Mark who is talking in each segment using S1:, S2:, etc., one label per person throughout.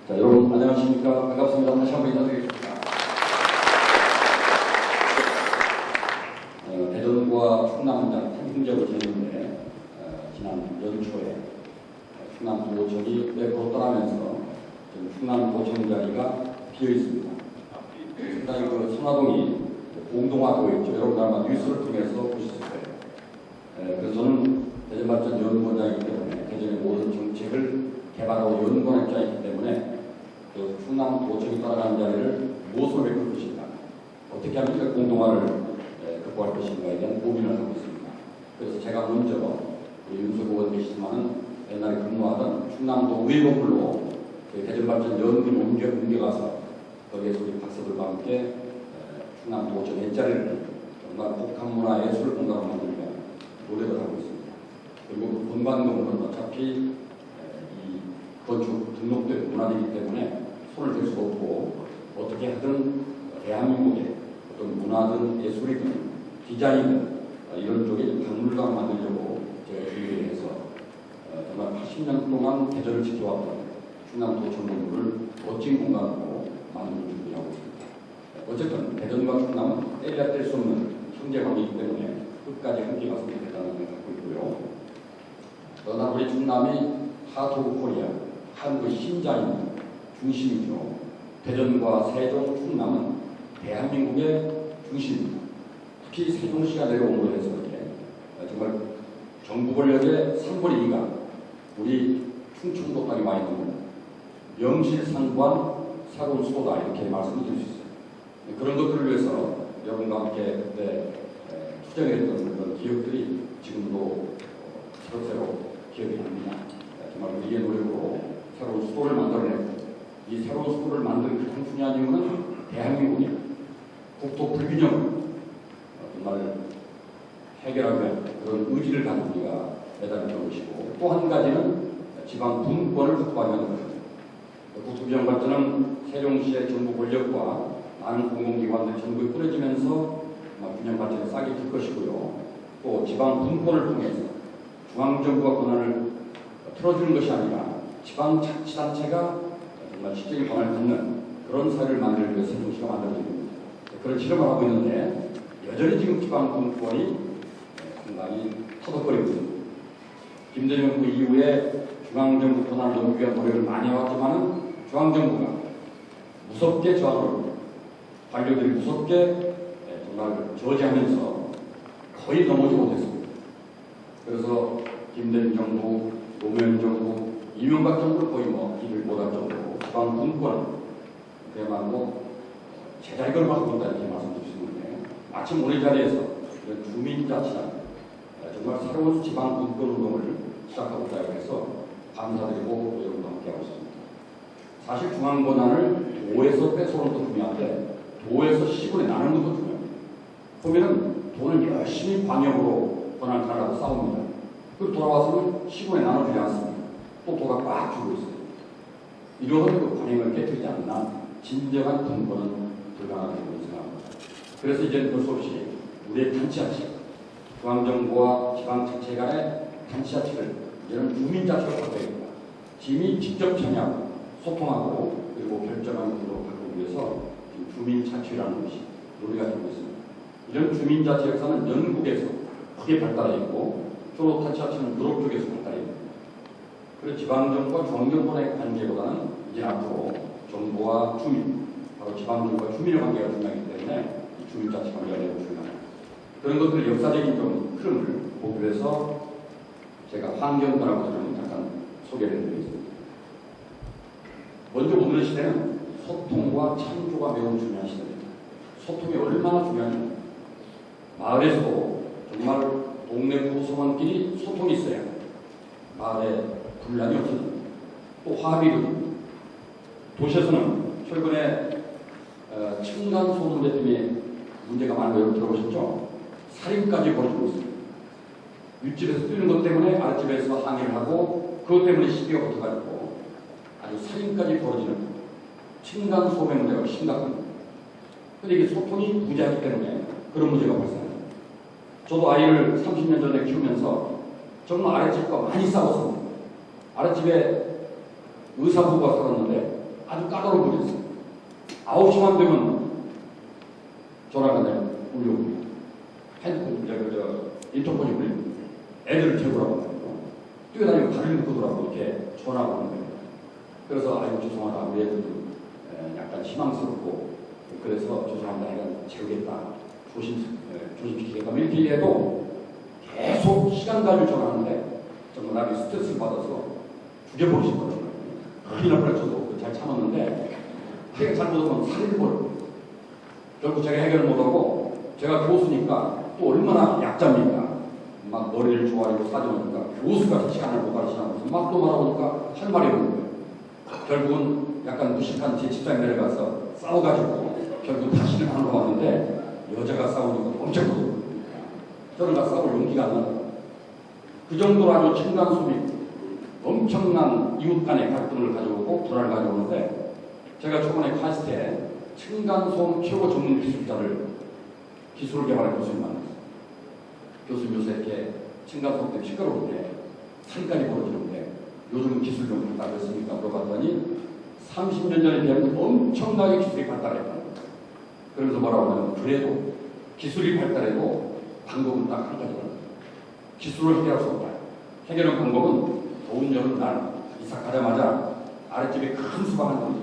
S1: 자, 여러분 안녕하십니까? 반갑습니다. 다시 한번 인사드리겠습니다. 대전과 충남 행정을 지냈는데 지난 연초에 충남도청이 내부로 떠나면서 지금 충남도청 자리가 비어 있습니다. 상당히 그 선화동이 공동화되어 있죠. 여러분 아마 뉴스를 통해서 보셨을 거예요. 그래서 저는 대전발전 연구원장이기 때문에 대전의 모든 정책을 개발하고 연구하는 입장이기 때문에 그 충남도청이 떠나가는 자리를 무엇으로 메꿀 것인가, 어떻게 하면 그 공동화를 극복할 것인가에 대한 고민을 하고 있습니다. 그래서 제가 먼저 우리 윤석 의원 계시지만은 옛날에 근무하던 충남도 의원물로 대전발전 연구를 옮겨가서 거기에서 우리 박사들과 함께 충남도청 옛자리를 정말 복합문화예술 공간으로 만들며 노력을 하고 있습니다. 그리고 그 본관동은 어차피 이 건축 등록된 문화재이기 때문에 손을 댈 수가 없고 어떻게 하든 대한민국의 어떤 문화든 예술이든 디자인이든 이런 쪽에 박물관을 만들려고 제가 준비를 해서 정말 80년 동안 대전을 지켜왔던 충남도청 건물을 멋진 공간으로 만들 준비하고 있습니다. 어쨌든 대전과 충남은 떼려야 뗄 수 없는 형제관계이기 때문에 끝까지 함께 갔으면 좋겠다는 생각을 갖고 있고요. 그러나 우리 충남이 하트 오브 코리아, 한국의 심장인 중심이죠. 대전과 세종, 충남은 대한민국의 중심입니다. 특히 세종시가 내려옴으로 해서 정말 전국 권력의 3분의 2가 우리 충청도 땅에 와 있는 겁니다. 명실상부한 새로운 수도다, 이렇게 말씀을 드릴 수 있어요. 그런 것들을 위해서 여러분과 함께 그때 투쟁했던 그런 기억들이 지금도 새록새록 기억이 납니다. 정말 우리의 노력으로 새로운 수도를 만들어내고 이 새로운 수도를 만든 가장 중요한 이유는 대한민국의 국토 불균형을 정말 해결하기 위한 그런 의지를 가진 우리가 매달렸던 것이고, 또 한 가지는 지방 분권을 확보하기 위한 것입니다. 국토균형 발전은 세종시의 정부 권력과 많은 공공기관들이 전국에 뿌려지면서 균형 발전에 싹이 틀 것이고요. 또 지방 분권을 통해서 중앙정부가 권한을 틀어주는 것이 아니라 지방자치단체가 정말 실질적인 권한을 갖는 그런 사회를 만들기 위해서 세종시가 만들어진 겁니다. 그런 실험을 하고 있는데 여전히 지금 지방 분권이 상당히 터덕거리고 있습니다. 김대중 정부 이후에 중앙정부 권한을 넘기기 위한 노력을 많이 해왔지만은 중앙정부가 무섭게 저항을 합니다. 관료들이 무섭게 정말 저지하면서 거의 넘어지 못했습니다. 그래서 김대중 정부, 노무현 정부, 이명박 정부를 거의 길을 못할 정도로 지방 분권은 그야말로 제자리 걸고 하고 있다, 이렇게 말씀드릴 수 있는데, 마침 오늘 자리에서 주민자치단 정말 새로운 지방 분권 운동을 시작하고자 해서 감사드리고 여러분과 함께하고 있습니다. 사실 중앙 권한을 도에서 뺏어오는 것도 중요한데 도에서 시군에 나누는 것도 중요합니다. 보면은 도는 열심히 광역으로 권한을 가라고 싸웁니다. 그리고 돌아와서는 시군에 나눠주지 않습니다. 또 도가 꽉 주고 있어요. 이러한 그 관행을 깨뜨리지 않나 진정한 분권은 불가능하다고 생각합니다. 그래서 이제는 볼 수 없이 우리의 단체자치, 중앙정부와 지방자치 간의 단체자치를 이제는 주민자치로 바꿔야 됩니다. 시민이 직접 참여하고 소통하고 그리고 결정하는 구조로 바꾸기 위해서 주민자치라는 것이 논의가 되고 있습니다. 이런 주민자치 역사는 영국에서 크게 발달해 있고 주로 단체자치는 유럽 쪽에서 발달해 있습니다. 그리고 지방정부와 중앙정부의 관계보다는 이제 앞으로 정부와 주민, 바로 지방정부와 주민의 관계가 중요하기 때문에 이 주민자치 관계가 매우 중요합니다. 그런 것들 역사적인 좀 흐름을 보기 위해서 제가 환경변화부터 좀 잠깐 소개를 해드리겠습니다. 먼저 오늘 시대는 소통과 창조가 매우 중요한 시대입니다. 소통이 얼마나 중요한지, 마을에서도 정말 동네 구성원끼리 소통이 있어야 마을에 분란이 없어집니다. 또 화합이 됩니다. 도시에서는 최근에 층간소음 문제 때문에 문제가 많은 거 여러분 들어보셨죠? 살인까지 벌어지고 있습니다. 윗집에서 뛰는 것 때문에 아랫집에서 항의를 하고 그것 때문에 시비가 붙어가지고 아주 살인까지 벌어지는 층간소음의 문제가 심각합니다. 그런데 이게 소통이 부재하기 때문에 그런 문제가 발생합니다. 저도 아이를 30년 전에 키우면서 정말 아랫집과 많이 싸웠습니다. 아랫집에 의사부부가 살았는데 아주 까다로운 분이었어요. 9시만 되면 전화가 울려옵니다. 핸드폰, 인터폰이 울립니다. 애들을 태우라고 하고, 뛰어다니고 다리를 묶어두라고 이렇게 전화가 오는 겁니다. 그래서, 아이고, 죄송하다. 우리 애들도 약간 희망스럽고, 그래서 죄송합니다. 내가 재우겠다. 조심시키겠다. 이렇게 얘기해도 계속 시간 가지고 전화하는데, 정말 나중에 스트레스를 받아서 죽여버리신 거예요. 큰일 날 뻔했어도 잘 참았는데, 제가 잘못하면 살인을 벌어요. 결국 제가 해결을 못하고, 제가 교수니까 또 얼마나 약자입니까? 막 머리를 조아리고 사정하니까 교수같이 시간을 못 가르치면서 막 또 말하니까 할 말이 없는 거예요. 결국은 약간 무식한 제 집사에 내려가서 싸워가지고 결국 다시는 안 왔는데 여자가 싸우니까 엄청 무서워요. 저는 가 싸울 용기가 안 나요. 그 정도로 아주 층간소비, 엄청난 이웃 간의 갈등을 가져오고 불화를 가져오는데, 제가 저번에 카스트에 층간소음 최고 전문 기술을 개발한 교수님 만났어요. 교수님 요새 이렇게 층간소음 때문에 시끄러운데 산까지 벌어지는데 요즘 기술 좀 발달했습니까? 물어봤더니 30년 전에 비하면 엄청나게 기술이 발달했다. 그러면서 뭐라고 하냐면, 그래도 기술이 발달해도 방법은 딱 한 가지다. 기술을 해결할 수 없다. 해결하는 방법은 더운 여름날 이사 가자마자 아랫집에 큰 수박 한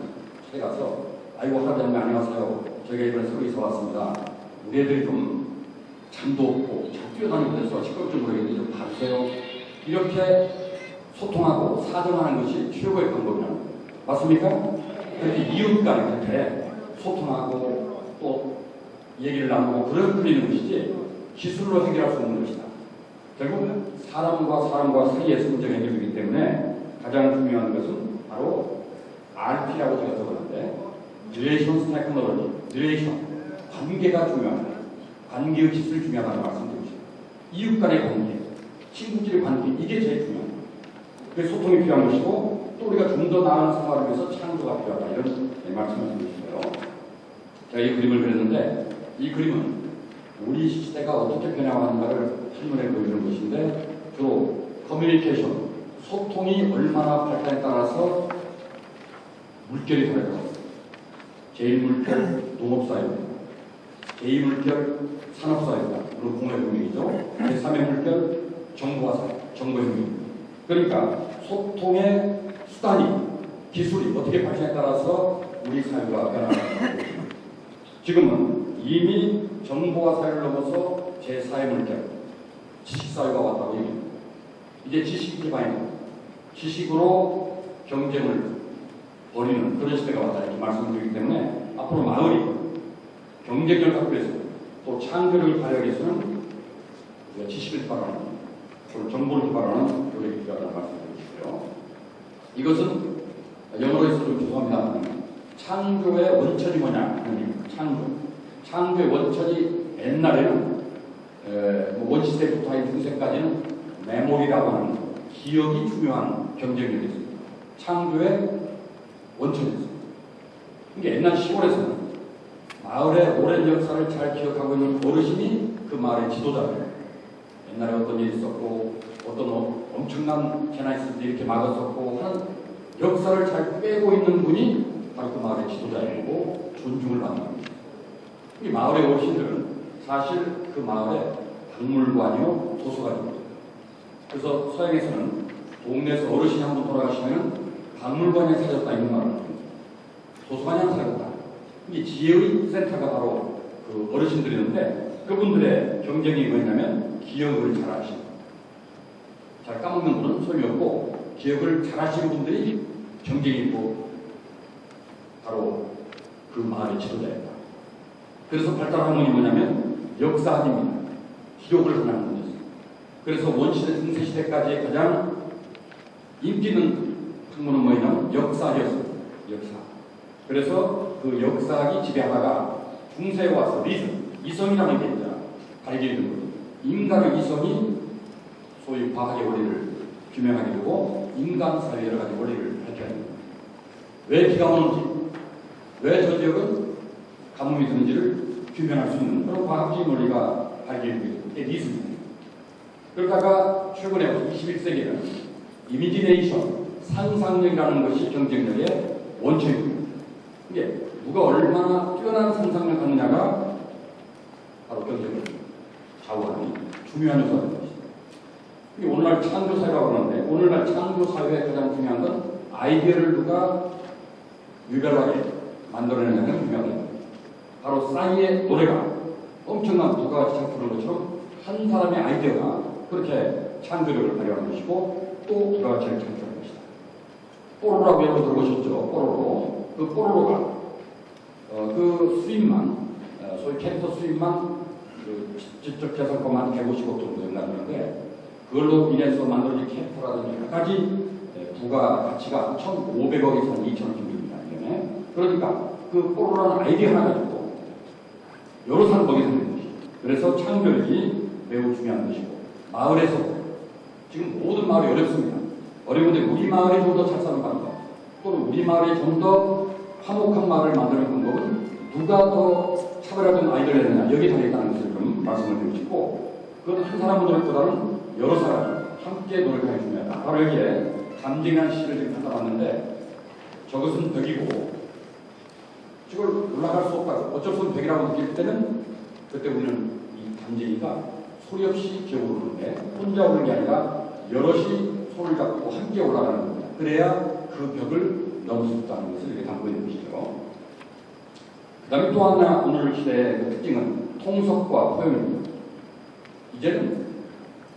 S1: 그루 가서, 아이고 할아버지 안녕하세요. 저희가 이번에 새로 이사 왔습니다. 우리 애들이 좀 잠도 없고 잘 뛰어다니고 해서 시끄럽게 모르겠는데 좀 봐주세요. 이렇게 소통하고 사정하는 것이 최고의 방법이라는 거예요. 맞습니까? 그렇게 이웃 간에 그렇게 소통하고 또 얘기를 나누고 그런 풀리는 것이지 기술로 해결할 수 없는 것이다. 결국 사람과 사이에서 문제가 해결되기 때문에 가장 중요한 것은 바로 RP라고 제가 적었는데, Relations Technology, Relation, 관계가 중요하다. 관계의 기술이 중요하다는 말씀드리죠. 이웃 간의 관계, 친구끼리 관계, 이게 제일 중요합니다. 그래서 소통이 필요한 것이고, 또 우리가 좀 더 나은 생활을 위해서 창조가 필요하다. 이런 말씀을 드리고요. 제가 이 그림을 그렸는데, 이 그림은 우리 시대가 어떻게 변화하는가를 한눈에 보여주는 것인데, 주로 커뮤니케이션, 소통이 얼마나 발달에 따라서 물결이 달라요. 제1물결 농업사회입니다. 제2물결 산업사회입니다. 물론 공업혁명이죠. 제3의 물결 정보화사회, 정보혁명입니다. 그러니까 소통의 수단이, 기술이 어떻게 발전에 따라서 우리 사회가 변화하는 것입니다. 지금은 이미 정보화사회를 넘어서 제4의 물결, 지식사회가 왔다고 얘기합니다. 이제 지식 기반입니다. 지식으로 경쟁을 벌이는 그런 시대가 왔다 이렇게 말씀드리기 때문에, 앞으로 마을이 경쟁력을 갖기 위해서 또 창조력을 발휘하기 위해서는 지식을 개발하는, 정보를 개발하는 노력이 필요하다는 말씀드리고요. 이것은 영어로 해서 좀 죄송합니다. 창조의 원천이 뭐냐? 창조의 원천이 옛날에는 원시대부터 한 중세까지는 메모리라고 하는 기억이 중요한 경쟁력이었습니다. 창조의 원천이었습니다. 그러니까 옛날 시골에서는 마을의 오랜 역사를 잘 기억하고 있는 어르신이 그 마을의 지도자예요. 옛날에 어떤 일이 있었고 어떤 엄청난 재난이 있을 때 이렇게 막았었고 하는 역사를 잘 빼고 있는 분이 바로 그 마을의 지도자이고 존중을 받는 겁니다. 이 마을의 어르신들은 사실 그 마을의 박물관이요 도서관입니다. 그래서 서양에서는 동네에서 어르신이 한 분 돌아가시면 박물관에 사셨다 이런 말을 합니다. 도서관에 안 사셨다. 이 지혜의 센터가 바로 그 어르신들이었는데, 그분들의 경쟁이 뭐냐면 기억을 잘 하시는, 잘 까먹는 분은 소용이 없고 기억을 잘 하시는 분들이 경쟁이 있고 바로 그 마을의 지도자입니다. 그래서 발달한 학문이 뭐냐면 역사학입니다. 기록을 하는 학문이었어요. 그래서 원시대 중세시대까지 가장 인기 있는 학문은 뭐냐면 역사학이었어요. 역사. 그래서 그 역사학이 지배하다가 중세에 와서 이성이라는 게 있잖아. 발견이 된 거죠. 인간의 이성이 소위 과학의 원리를 규명하게 되고 인간 사회의 여러 가지 원리를 밝혀야 됩니다. 왜 비가 오는지, 왜 저 지역은 가뭄이 드는지를 규명할 수 있는 그런 과학적인 원리가 발견이 되게 된 리즘입니다. 그러다가 최근에 21세기에는 이미지네이션, 상상력이라는 것이 경쟁력의 원천입니다. 이게 누가 얼마나 뛰어난 상상을 갖느냐가 바로 경제를 좌우하는 중요한 요소가 되는 것입니다. 오늘날 창조사회라고 그러는데 오늘날 창조사회의 가장 중요한 건 아이디어를 누가 유별나게 만들어내냐는 중요합니다. 바로 싸이의 노래가 엄청난 부가가치 창출하는 것처럼 한 사람의 아이디어가 그렇게 창조력을 발휘하는 것이고 또 부가가치를 창출하는 것이다. 뽀로로라고 여러분 들어보셨죠? 뽀로로. 그 뽀로로가 그 수입만 소위 캐릭터 수입만 그 직접 계산권만 150억 정도 된다는데 그걸로 인해서 만들어진 캐릭터라든지 여러 가지 부가가치가 1,500억에서 2,000억 정도입니다. 그러니까 그 뽀로로라는 아이디어 하나 가지고 여러 사람 먹이 사는 것이죠. 그래서 창조력이 매우 중요한 것이고 마을에서 지금 모든 마을이 어렵습니다. 어려운데 우리 마을이 좀 더 잘 사는 방법 또는 우리 마을이 좀 더 화목한 마을을 만드는 방법은 누가 더 차별화된 아이디어를 내느냐 여기 달려있다는 것을 좀 말씀을 드리고 싶고 그건 한 사람 노력보다는 여러 사람이 함께 노력하는 게 중요하다. 바로 여기에 담쟁이라는 시를 지금 갖다 봤는데 저것은 벽이고 저걸 올라갈 수 없다고 어쩔 수 없는 벽이라고 느낄 때는 그때 우리는 이 담쟁이가 소리 없이 기어오르는데 혼자 오르는 게 아니라 여럿이 손을 잡고 함께 올라가는 겁니다. 그래야 그 벽을 넘을 수 있다는 것을 이렇게 담고 있는 것이죠. 그 다음에 또 하나 오늘 시대의 그 특징은 통섭과 포용입니다. 이제는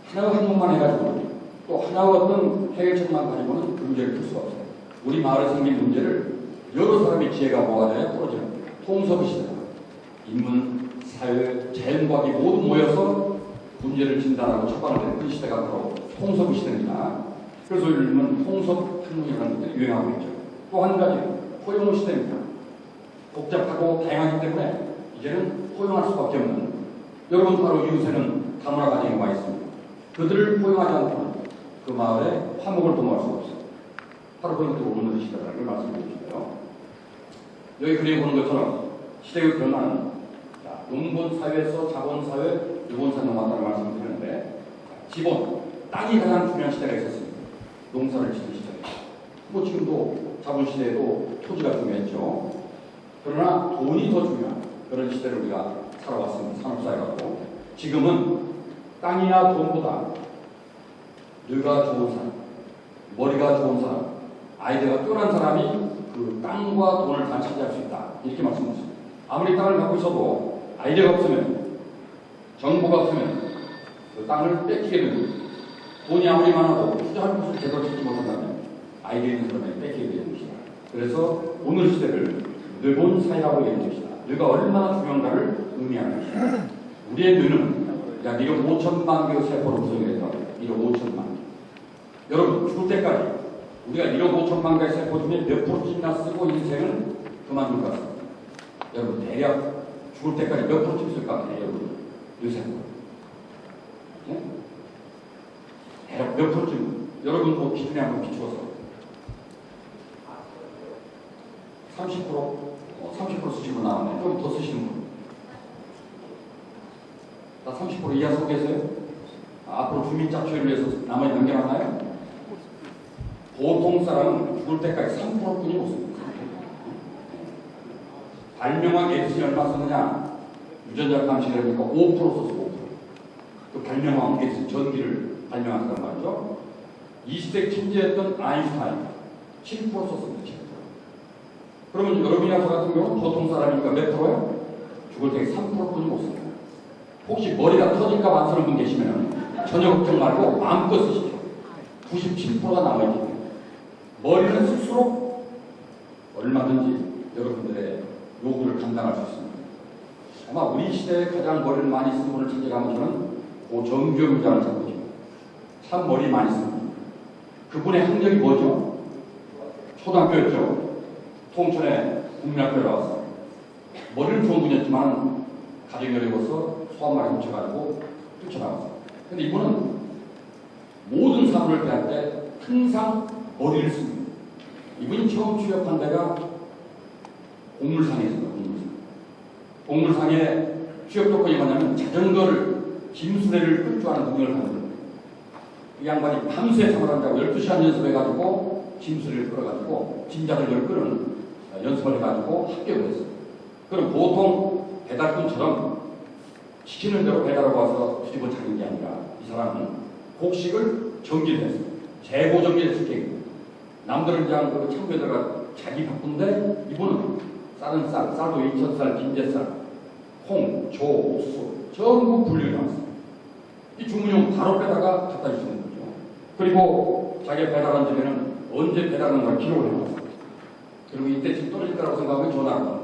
S1: 하나의 항목만 해가지고 또 하나의 어떤 해결책만 가지고는 그 문제를 풀 수가 없어요. 우리 마을에 생긴 문제를 여러 사람의 지혜가 모아져야 풀어지는 통섭의 시대다. 인문, 사회, 재능과학이 모두 모여서 문제를 진단하고 처방하는 그 시대가 바로 통섭의 시대입니다. 그래서 요즘은 통섭 학문이라는 것들이 유행하고 있죠. 또 한 가지 포용 시대입니다. 복잡하고 다양하기 때문에 이제는 포용할 수밖에 없는 여러분 바로 이웃에는 다문화 가정이 와 있습니다. 그들을 포용하지 않고는 그 마을에 화목을 도모할 수가 없어요. 바로 그런 것들이 오는 시대라는 걸 말씀드리고 싶어요. 여기 그림 보는 것처럼 시대의 변화는 농본 사회에서 자본 사회, 유본 사회로 왔다는 말씀을 드리는데 지본, 땅이 가장 중요한 시대가 있었습니다. 농사를 짓는 시대. 뭐 지금도 자본 시대에도 토지가 중요했죠. 그러나 돈이 더 중요한 그런 시대를 우리가 살아왔습니다. 산업사회라고. 지금은 땅이나 돈보다 뇌가 좋은 사람, 머리가 좋은 사람, 아이디어가 뛰어난 사람이 그 땅과 돈을 다 차지할 수 있다. 이렇게 말씀하셨습니다. 아무리 땅을 갖고 있어도 아이디어가 없으면, 정보가 없으면 그 땅을 뺏기게 됩니다. 돈이 아무리 많아도 투자할 곳을 제대로 찾지 못한다면 아이디어 있는 사람에게 뺏기게 되는 것이다. 그래서 오늘 시대를 뇌본 사회라고 얘기하는 것이다. 뇌가 얼마나 중요한가를 의미하는 것이다. 우리의 뇌는 약 1억 5천만 개의 세포로 구성이 되더라고요. 1억 5천만 개. 여러분 죽을 때까지 우리가 1억 5천만 개의 세포 중에 몇 프로쯤이나 쓰고 인생은 그만둘 것 같습니다. 여러분 대략 죽을 때까지 몇 프로쯤 쓸 것 같아요. 여러분 뇌세포. 네? 대략 몇 프로쯤 여러분 뭐 기준에 한번 비추어서 30% 쓰시는 분 나왔네. 좀 더 쓰시는 분. 다 30% 이하 쓰고 계세요? 앞으로 주민자치를 위해서 나머지 남겨놨나요? 보통 사람은 죽을 때까지 3%뿐이 못 씁니다. 발명왕 에디슨이 얼마 썼느냐? 유전자 감식을 해보니까 5% 썼어. 5%. 그 발명왕 에디슨 전기를 발명한 사람 말이죠. 20세기 천재였던 아인슈타인 7% 썼습니다. 7%. 그러면 여러분이나 저 같은 경우는 보통 사람이니까 몇 프로예요? 죽을 때 3%뿐이 못 씁니다. 혹시 머리가 터질까 봐 쓰는 분 계시면 전혀 걱정 말고 마음껏 쓰십시오. 97%가 남아있기 때문에 머리는 쓸수록 얼마든지 여러분들의 요구를 감당할 수 있습니다. 아마 우리 시대에 가장 머리를 많이 쓴 분을 찾아가면 저는 고 정규영 기자를 찾고 참 머리 많이 씁니다. 그분의 학력이 뭐죠? 초등학교였죠. 통천에 국민학교에 나왔어요. 머리는 좋은 분이었지만 가정이 어려워서 소한말이 훔쳐가지고 뛰쳐나왔어요. 근데 이분은 모든 사물을 대할 때 항상 머리를 씁니다. 이분이 처음 취업한 데가 공물상이었습니다. 공물상에 취업 조건이 뭐냐면 자전거를 짐수레를 끌 줄 아는 능력을 가지고 있는 거예요. 이 양반이 밤새 생활한다고 12시간 연습해가지고 짐수레를 끌어가지고 짐자전거를 끄는 연습을 해가지고 합격을 했어요. 그럼 보통 배달꾼처럼 시키는 대로 배달하고 와서 뒤집어 차리는 게 아니라 이 사람은 곡식을 정기를 했어요. 재고 정기를 시키고 남들은 그냥 그 창고에다가 자기 바쁜데 이분은 쌀은 쌀, 쌀도 인천쌀, 빈대쌀, 콩, 조, 옥수수 전부 분류해 놨어요. 이 주문용 바로 빼다가 갖다 주시는 거죠. 그리고 자기가 배달한 집에는 언제 배달하는가 기록을 해놨어요. 그리고 이때 지금 떨어질 거라고 생각하면 전화를 합니다.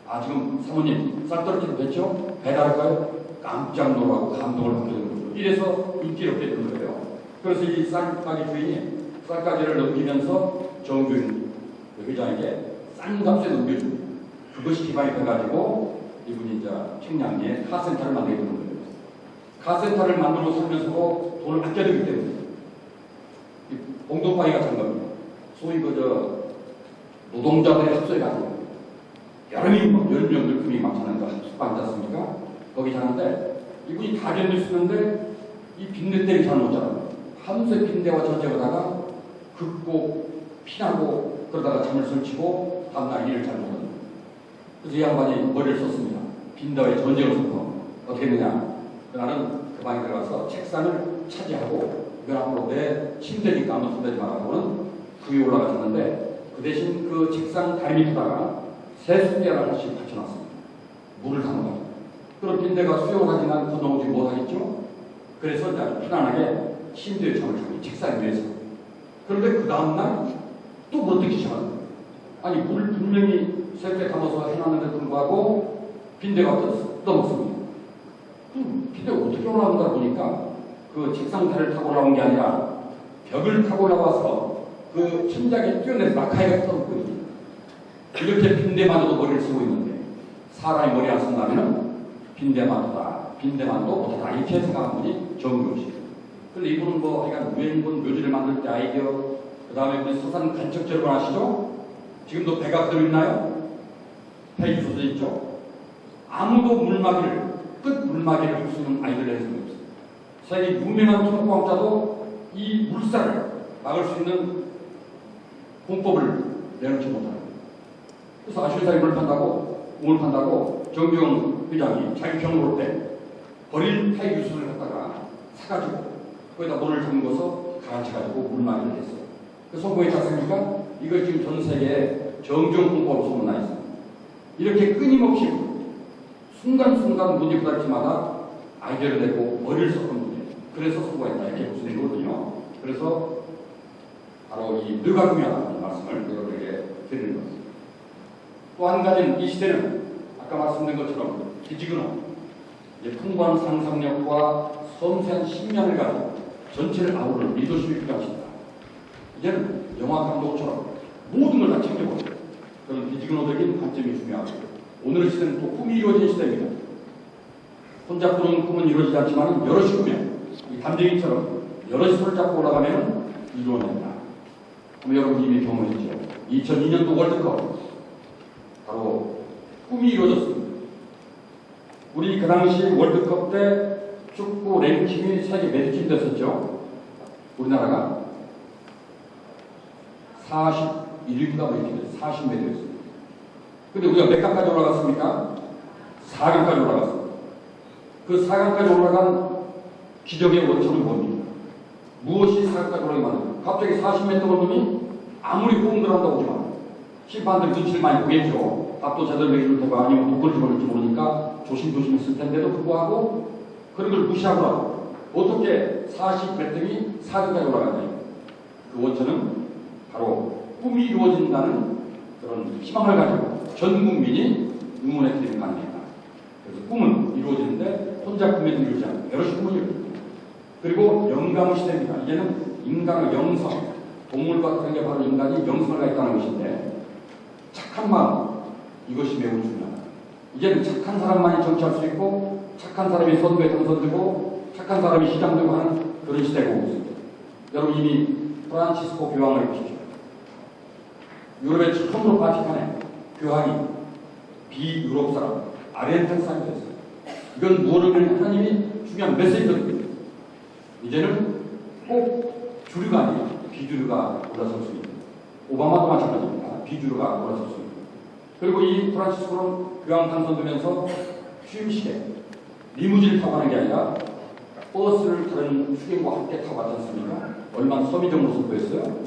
S1: 아, 지금 사모님 쌀 떨어지면 됐죠? 배달할까요? 깜짝 놀라고 감동을 받게 되는 거죠. 이래서 인기롭게 되는 거예요. 그래서 이 쌀가게 주인이 쌀가게를 넘기면서 정주인 회장에게 싼 값에 넘겨줍니다. 그것이 기반이 돼가지고 이분이 이제 청량리에 카센터를 만들게 되는 거예요. 카센터를 만들고 살면서도 돈을 아껴야 되기 때문에 공동파이가 찬 겁니다. 소위 노동자들의 합소에 가서 여러 명들 금이 막 자는 거 합숙방 있지 않습니까? 거기 자는데 이분이 다 견딜 수 있는데 이 빈대 때문에 잘 못 자요. 밤새 빈대와 전쟁하다가 긋고 피나고 그러다가 잠을 설치고 다음날 일을 잘 못하는 거예요. 그래서 이 양반이 머리를 썼습니다. 빈대와의 전쟁을 섞어 어떻게 했느냐? 그날은 그 방에 들어가서 책상을 차지하고 이건 앞으로 내 침대니까 아무 손대지 말라고는 그 위에 올라가셨는데 그 대신 그 책상 다리 밑에다가 세숫대를 하나씩 받쳐놨습니다. 물을 담아가지고. 그럼 빈대가 수영을 하지만 건너오지 못하겠죠? 그래서 이제 편안하게 침대에 잠을 자고 책상 위에서. 그런데 그 다음날 또 물을 뜯기 시작하는 거예요. 아니 물을 분명히 세숫대에 담아서 해놨는데 불구하고 빈대가 뜯어먹습니다. 빈대가 어떻게 올라오는가 보니까 그 책상 다리를 타고 올라온 게 아니라 벽을 타고 올라와서 그 천장에 뛰어내서 낙하해가 뜯어먹거든요. 이렇게 빈대만도 머리를 쓰고 있는데 사람이 머리 안 쓴다면 빈대만도 못하다 이렇게 생각한 분이 정교시. 근데 이분은 하여간 유행본 묘지를 만들 때 아이디어, 그 다음에 우리 서산 간척제를 아시죠? 지금도 배가 그대로 있나요? 배 유소져 있죠? 아무도 끝 물막이를 할 수 있는 아이디어를 해서 없어요. 세계 유명한 토목공학자도 이 물살을 막을 수 있는 공법을 내놓지 못하는 거예요. 그래서 아시아사에 물 판다고 정경 회장이 자기 병으로 때 버릴 폐유수를 갖다가 사가지고 거기다 물을 담궈서 갈아쳐가지고 물막이를 했어요. 그 성공했지 않습니까? 이걸 지금 전 세계에 정경 공법으로 소문나 있어요. 이렇게 끊임없이 순간순간 문제 부닥치마다 아이디어를 내고 머리를 썼던 분이에요. 그래서 성공했다 이렇게 보시는 거거든요. 그래서 바로 이 뇌가 중요하다는 말씀을 여러분에게 드리는 겁니다. 또 한 가지는 이 시대는 아까 말씀드린 것처럼 기지근호, 풍부한 상상력과 섬세한 심량을 가지고 전체를 아우르는 리더십이 필요하십니다. 이제는 영화 감독처럼 모든 걸 다 챙겨보세요. 그런 기지근호적인 관점이 중요하고 오늘의 시대는 또 꿈이 이루어진 시대입니다. 혼자 꾸는 꿈은 이루어지지 않지만 여럿이 꾸면 이 담쟁이처럼 여럿이 손을 잡고 올라가면 이루어낸다. 여러분 이미 경험했죠. 2002년도 월드컵 바로 꿈이 이루어졌습니다. 우리 그 당시 월드컵 때 축구 랭킹이 세계 몇 팀 됐었죠? 우리나라가 41위인가 뭐 이렇게 됐어요. 40몇 위였어요. 근데 우리가 몇 강까지 올라갔습니까? 4강까지 올라갔습니다. 그 4강까지 올라간 기적의 원천은 뭡니까? 무엇이 4강까지 올라가게 만듭니까? 갑자기 40m 놈이 아무리 호응을 한다고 하지만 심판들 눈치를 많이 보겠죠. 밥도 제대로 먹이는 테고 아니면 누굴 집어넣을지 모르니까 조심조심 했을 텐데도 불구하고 그런 걸 무시하고 어떻게 40몇 등이 4강까지 올라갔나요? 그 원천은 바로 꿈이 이루어진다는 그런 희망을 가지고 전 국민이 응원의 기회를 가능했다. 그래서 꿈은 이루어지는데 혼자 꿈에도 이루어지지 않고 여럿이 꿈을 이루어집니다. 그리고 영감 시대입니다. 이제는 인간의 영성, 동물과 다른 게 바로 인간이 영성을 가있다는 것인데 착한 마음, 이것이 매우 중요하다. 이제는 착한 사람만이 정치할 수 있고 착한 사람이 선거에 당선되고 착한 사람이 시장되고 하는 그런 시대가 오고 있습니다. 여러분 이미 프란치스코 교황을 보십시오. 유럽의 처음으로 바티칸에 교황이 비유럽 사람, 아르헨티나 사람이 됐어요. 이건 무엇을 하나님이 중요한 메시지거든요. 이제는 꼭 주류가 아니라 비주류가 올라설 수 있는, 오바마도 마찬가지입니다. 비주류가 올라설 수 있는 그리고 이 프란시스코는 교황 당선되면서 취임식에 리무진을 타고 가는 게 아니라 버스를 다른 추경과 함께 타고 갔지 않습니까? 얼마나 서민적 모습을 보였어요?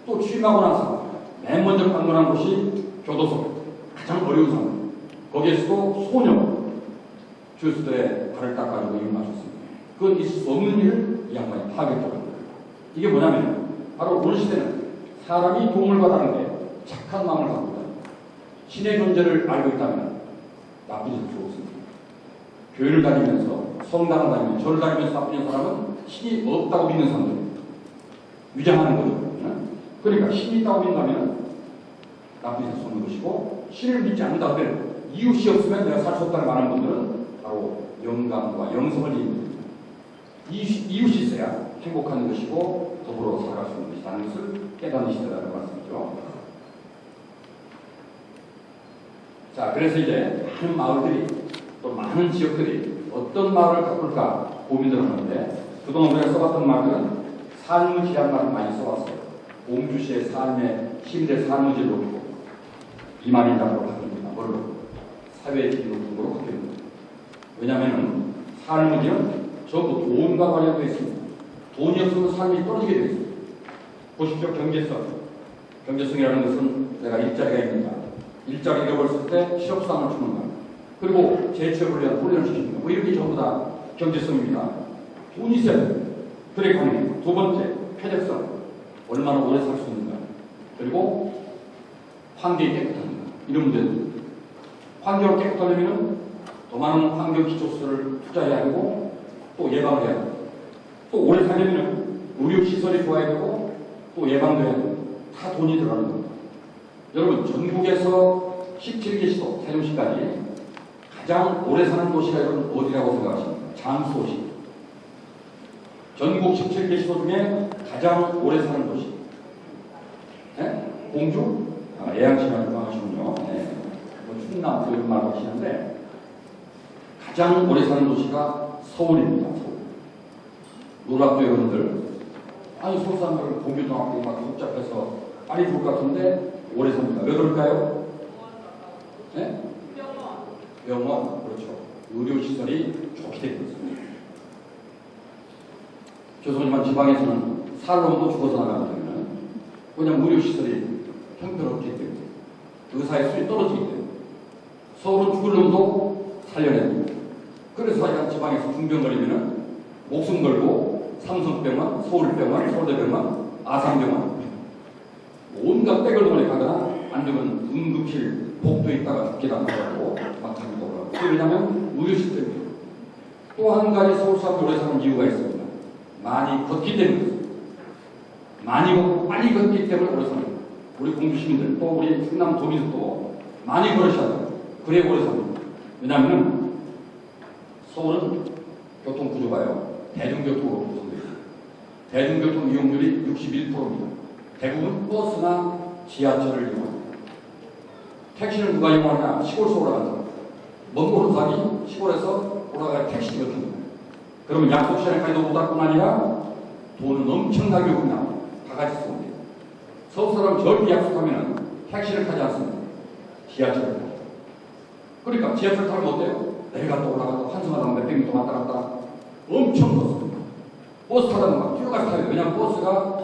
S1: 또 취임하고 나서 맨 먼저 방문한 곳이 교도소, 가장 어려운 상황. 거기에서도 소녀 죄수들의 발을 닦아주고 입을 맞췄습니다. 그건 있을 수 없는 일을 이 양반이 파악했다는 거예요. 이게 뭐냐면 바로 오늘 시대는 사람이 도움을 받아는 게 착한 마음을 갖고 있다. 신의 존재를 알고 있다면 나쁜 일은 없습니다. 교회를 다니면서 성당을 다니면서 절을 다니면서 나쁜 사람은 신이 없다고 믿는 사람들입니다. 위장하는 거죠. 그러니까 신이 있다고 믿는다면 나쁜 일을 쏘는 것이고, 신을 믿지 않는다 하면 이웃이 없으면 내가 살 수 없다는 많은 분들은 바로 영감과 영성을 입는 이웃이 있어야 행복한 것이고 더불어 살아갈 수 있는 것이라는 것을 깨닫는 시대라는 말씀이죠. 자, 그래서 이제 많은 마을들이 또 많은 지역들이 어떤 마을을 바꿀까 고민을 하는데, 그동안 우리가 써봤던 말들은 삶의지라는 말을 많이 써왔어요. 공주시의 삶의 힘의 삶의지를 놓고 비만인자로 바뀝니다. 뭘로? 사회의 기로 등으로 바뀝니다. 왜냐하면 삶의지는 전부 돈과 관련되어 있습니다. 돈이 없으면 삶이 떨어지게 되어 있습니다. 보십시오. 경제성이라는 것은 내가 일자리가 있는가, 일자리 잃어버렸을 때 실업수당을 주는가, 그리고 재취업을 위한 훈련을 시키는가, 뭐 이렇게 전부 다 경제성입니다. 돈이 있어야 됩니다. 그래 가능해요. 두 번째, 쾌적성. 얼마나 오래 살 수 있는가, 그리고 환경이 깨끗한가, 이런 문제입니다. 환경을 깨끗하려면 더 많은 환경 기초시설을 투자해야 되고 또 예방을 해야 되고, 또 오래 살려면 의료시설이 좋아야 되고 또 예방도 해야 되고, 다 돈이 들어가는 겁니다. 여러분, 전국에서 17개 시도, 세종시까지 가장 오래 사는 도시가 여러분 어디라고 생각하십니까? 장수도시. 전국 17개 시도 중에 가장 오래 사는 도시. 네? 공주? 예양시라고 생각하시군요. 네. 뭐 충남 이런 말 하시는데, 가장 오래 사는 도시가 서울입니다. 서울. 놀랍죠, 여러분들? 아니, 서울 사람들 공교도 하고 막 복잡해서 빨리 죽을 것 같은데 오래 삽니다. 왜 그럴까요? 네? 병원. 그렇죠. 의료시설이 좋게 되어 있습니다. 죄송하지만 지방에서는 살로도 죽어서 나가거든요. 왜냐하면 의료시설이 형편없기 때문에, 의사의 수준이 떨어지기 때문에. 서울은 죽을 놈도 살려내야 됩니다. 그래서 약간 지방에서 중병 걸리면은 목숨 걸고 삼성병원, 서울병원, 서울대병원, 아산병원, 온갖 떼걸머리 가거나 안 되면 응급실 복도에 있다가 죽기도 하고 막 하기도 하고. 왜냐하면 의료시설입니다. 또 한 가지 서울 사람들 오래 사는 이유가 있습니다. 많이 걷기 때문입니다. 많이 걷고 빨리 걷기 때문에 오래 삽니다. 우리 공주 시민들, 또 우리 충남 도민들도 많이 걸으셔야 돼요. 그래 오래 삽니다. 왜냐하면 서울은 교통 구조가요, 대중교통으로 구성되어 있습니다. 대중교통 이용률이 61%입니다. 대부분 버스나 지하철을 이용합니다. 택시를 누가 이용하냐? 시골에서 올라간 사람. 먼 곳으로 가기, 시골에서 올라갈 택시 같은. 그러면 약속 시간까지도 못 왔뿐 아니라 돈은 엄청나게 그냥 다 같이 쓰면 돼요. 서울 사람 절대 약속하면 택시를 타지 않습니다. 지하철을 타죠. 그러니까 지하철 타면 어때요? 내려갔다 올라갔다 환승하다가 몇백 미터 왔다 갔다 엄청 컸습니다. 버스 타다가 막 뛰어가서 타요. 왜냐하면 버스가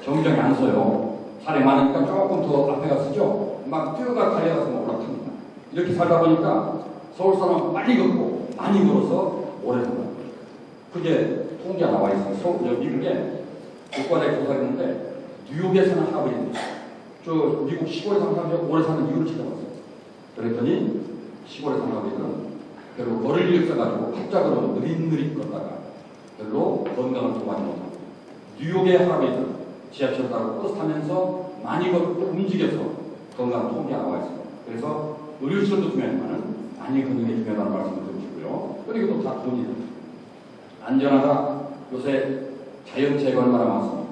S1: 정류장이 안 서요. 사람이 많으니까 조금 더 앞에 갔었죠. 막 뛰어가 달려가서 막 올라탑니다. 이렇게 살다 보니까 서울 사람은 빨리 걷고 많이 걸어서 오래 산다. 그게 통계가 나와 있어요. 서울, 미국에 교과대 조사했는데 뉴욕에 사는 할아버지입니다. 저 미국 시골에 사는 사람이 오래 사는 이유를 찾아봤어요. 그랬더니 시골에 사는 할아버지는 별로 걸을 일이 없어가지고 활짝으로 느릿느릿 걷다가 별로 건강을 도와주는 못합니다. 뉴욕의 할아버지는 지하철 타고 버스 타면서 많이 걷고 움직여서 건강을 통계가 나와 있습니다. 그래서 의료시설도 중요하지만 많이 걷는 게 중요하다는 말씀을 드리고요. 그리고 또 다 돈이 듭니다. 안전하다. 요새 자연 재해가 얼마나 많습니다.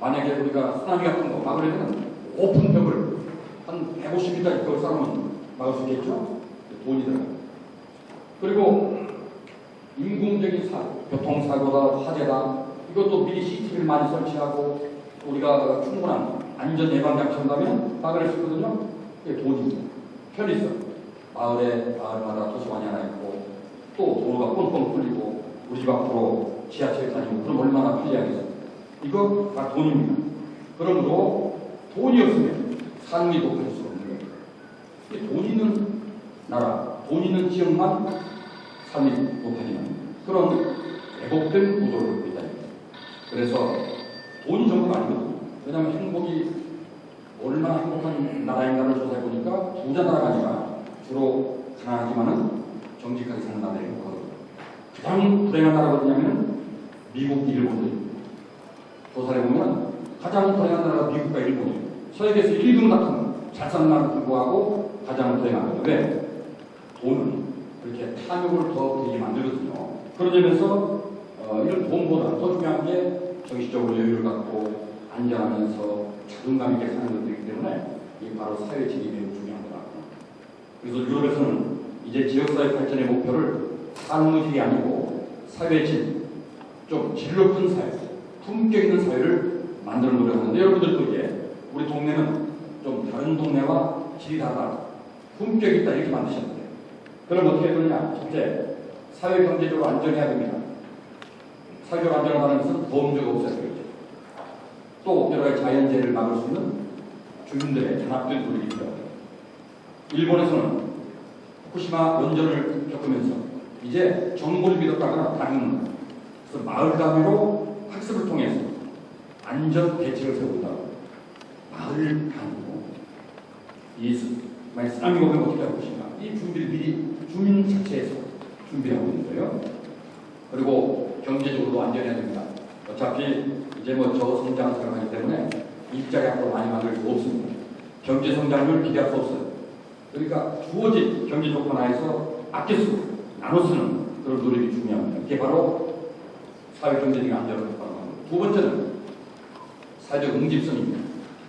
S1: 만약에 우리가 쓰나미 같은 거 막으려면 오픈 벽을 한 150m 벽을 쌓으면 막을 수 있겠죠? 돈이 들어가요. 그리고 인공적인 사고, 교통사고다, 화재다, 이것도 미리 CCTV를 많이 설치하고 우리가 충분한 안전 예방 장치 한다면 막을 수 있거든요. 이게 돈입니다. 편의성, 마을마다 도서관이 하나 있고 또 도로가 뻥뻥 뚫리고 우리 집 앞으로 지하철이 다니고 그럼 얼마나 편리하겠어요. 이거 다 돈입니다. 그러므로 돈이 없으면 삶이 높아질 수 없는 거예요. 이 돈 있는 나라, 돈 있는 지역만 삶이 높아지는 그런 왜곡된 구조를 갖고 있다. 그래서 돈이 전부가 아니거든요. 왜냐하면 행복이 얼마나 행복한 나라인가를 조사해 보니까 부자 나라가 아니라 주로 가난하지만은 정직하게 사는 나라에 행복하거든요. 가장 불행한 나라가 어디냐면 미국, 일본입니다. 조사해 보면 가장 불행한 나라가 미국과 일본이에요. 서역에서 1, 2등 같은 잘 사는 나라에 불구하고 가장 불행한 거예요. 왜? 돈은 그렇게 탐욕을 더 부리게 만들거든요. 그러면서 이런 돈보다 더 중요한 게 정신적으로 여유를 갖고 안전하면서 자존감 있게 사는 것들이기 때문에 이게 바로 사회 진입이 매우 중요한 거다. 그래서 유럽에서는 이제 지역사회 발전의 목표를 산무질이 아니고 사회 질, 좀 질 높은 사회, 품격 있는 사회를 만드는 노력하는데 여러분들도 이제 우리 동네는 좀 다른 동네와 질이 다르다, 품격 있다 이렇게 만드셨는데 그럼 어떻게 해야 되느냐? 첫째, 사회 경제적으로 안전해야 됩니다. 사회적 안전하다는 것은 범죄가 없어야 되겠죠. 또 여러 가지 자연재해를 막을 수 있는 주민들의 단합된 노력이 필요합니다. 일본에서는 후쿠시마 원전을 겪으면서 이제 정부를 믿었다가 다른 그래서 마을 단위로 학습을 통해서 안전 대책을 세운다고 마을 단위로 만약 쓰나미가 오면 어떻게 할 것인가 이 준비를 미리 주민 자체에서 준비하고 있는 거예요. 그리고 경제적으로도 안전해야 됩니다. 어차피 이제 뭐 저성장을 생각하기 때문에 일자리 앞으로 많이 만들 수 없습니다. 경제 성장률 기대할 수 없어요. 그러니까 주어진 경제 조건 하에서 아껴 쓰고 나눠 쓰는 그런 노력이 중요합니다. 이게 바로 사회 경제적인 안전을 확보하는 겁니다. 두 번째는 사회적 응집성입니다.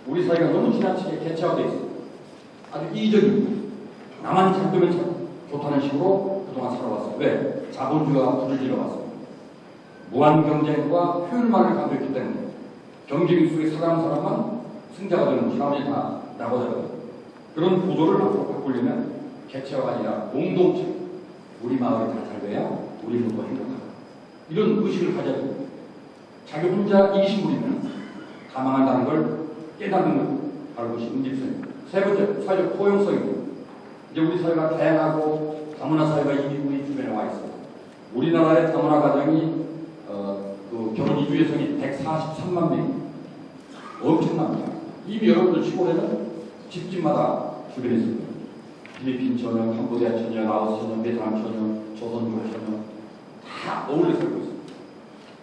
S1: 우리 사회가 너무 지나치게 개체화되어 있어요. 아주 이기적인 나만 잘 되면 참 좋다는 식으로 그동안 살아왔어요. 왜? 자본주의가 불을 질러왔어요. 무한 경쟁과 효율만을 강조했기 때문에 경쟁 속에 살아가는 사람만 승자가 되는 것이 나머지 다 나고자거든요. 그런 구조를 앞으로 바꾸려면 개체화가 아니라 공동체, 우리 마을이 다 잘 돼야 우리 모두 행복하다. 이런 의식을 가져야 됩니다. 자기 혼자 이기심 부리면 가망한다는 걸 깨닫는 것, 바로 그것이 응집성입니다. 세 번째, 사회적 포용성입니다. 이제 우리 사회가 다양하고 다문화 사회가 이미 우리 주변에 와 있어요. 우리나라의 다문화 가정이 그 결혼 이주 여성이 143만 명, 엄청납니다. 이미 여러분들 시골에는 집집마다 주변에 있습니다. 필리핀 처녀, 캄보디아 처녀, 라오스 처녀, 베트남 처녀, 조선족 처녀 다 어울려 살고 있습니다.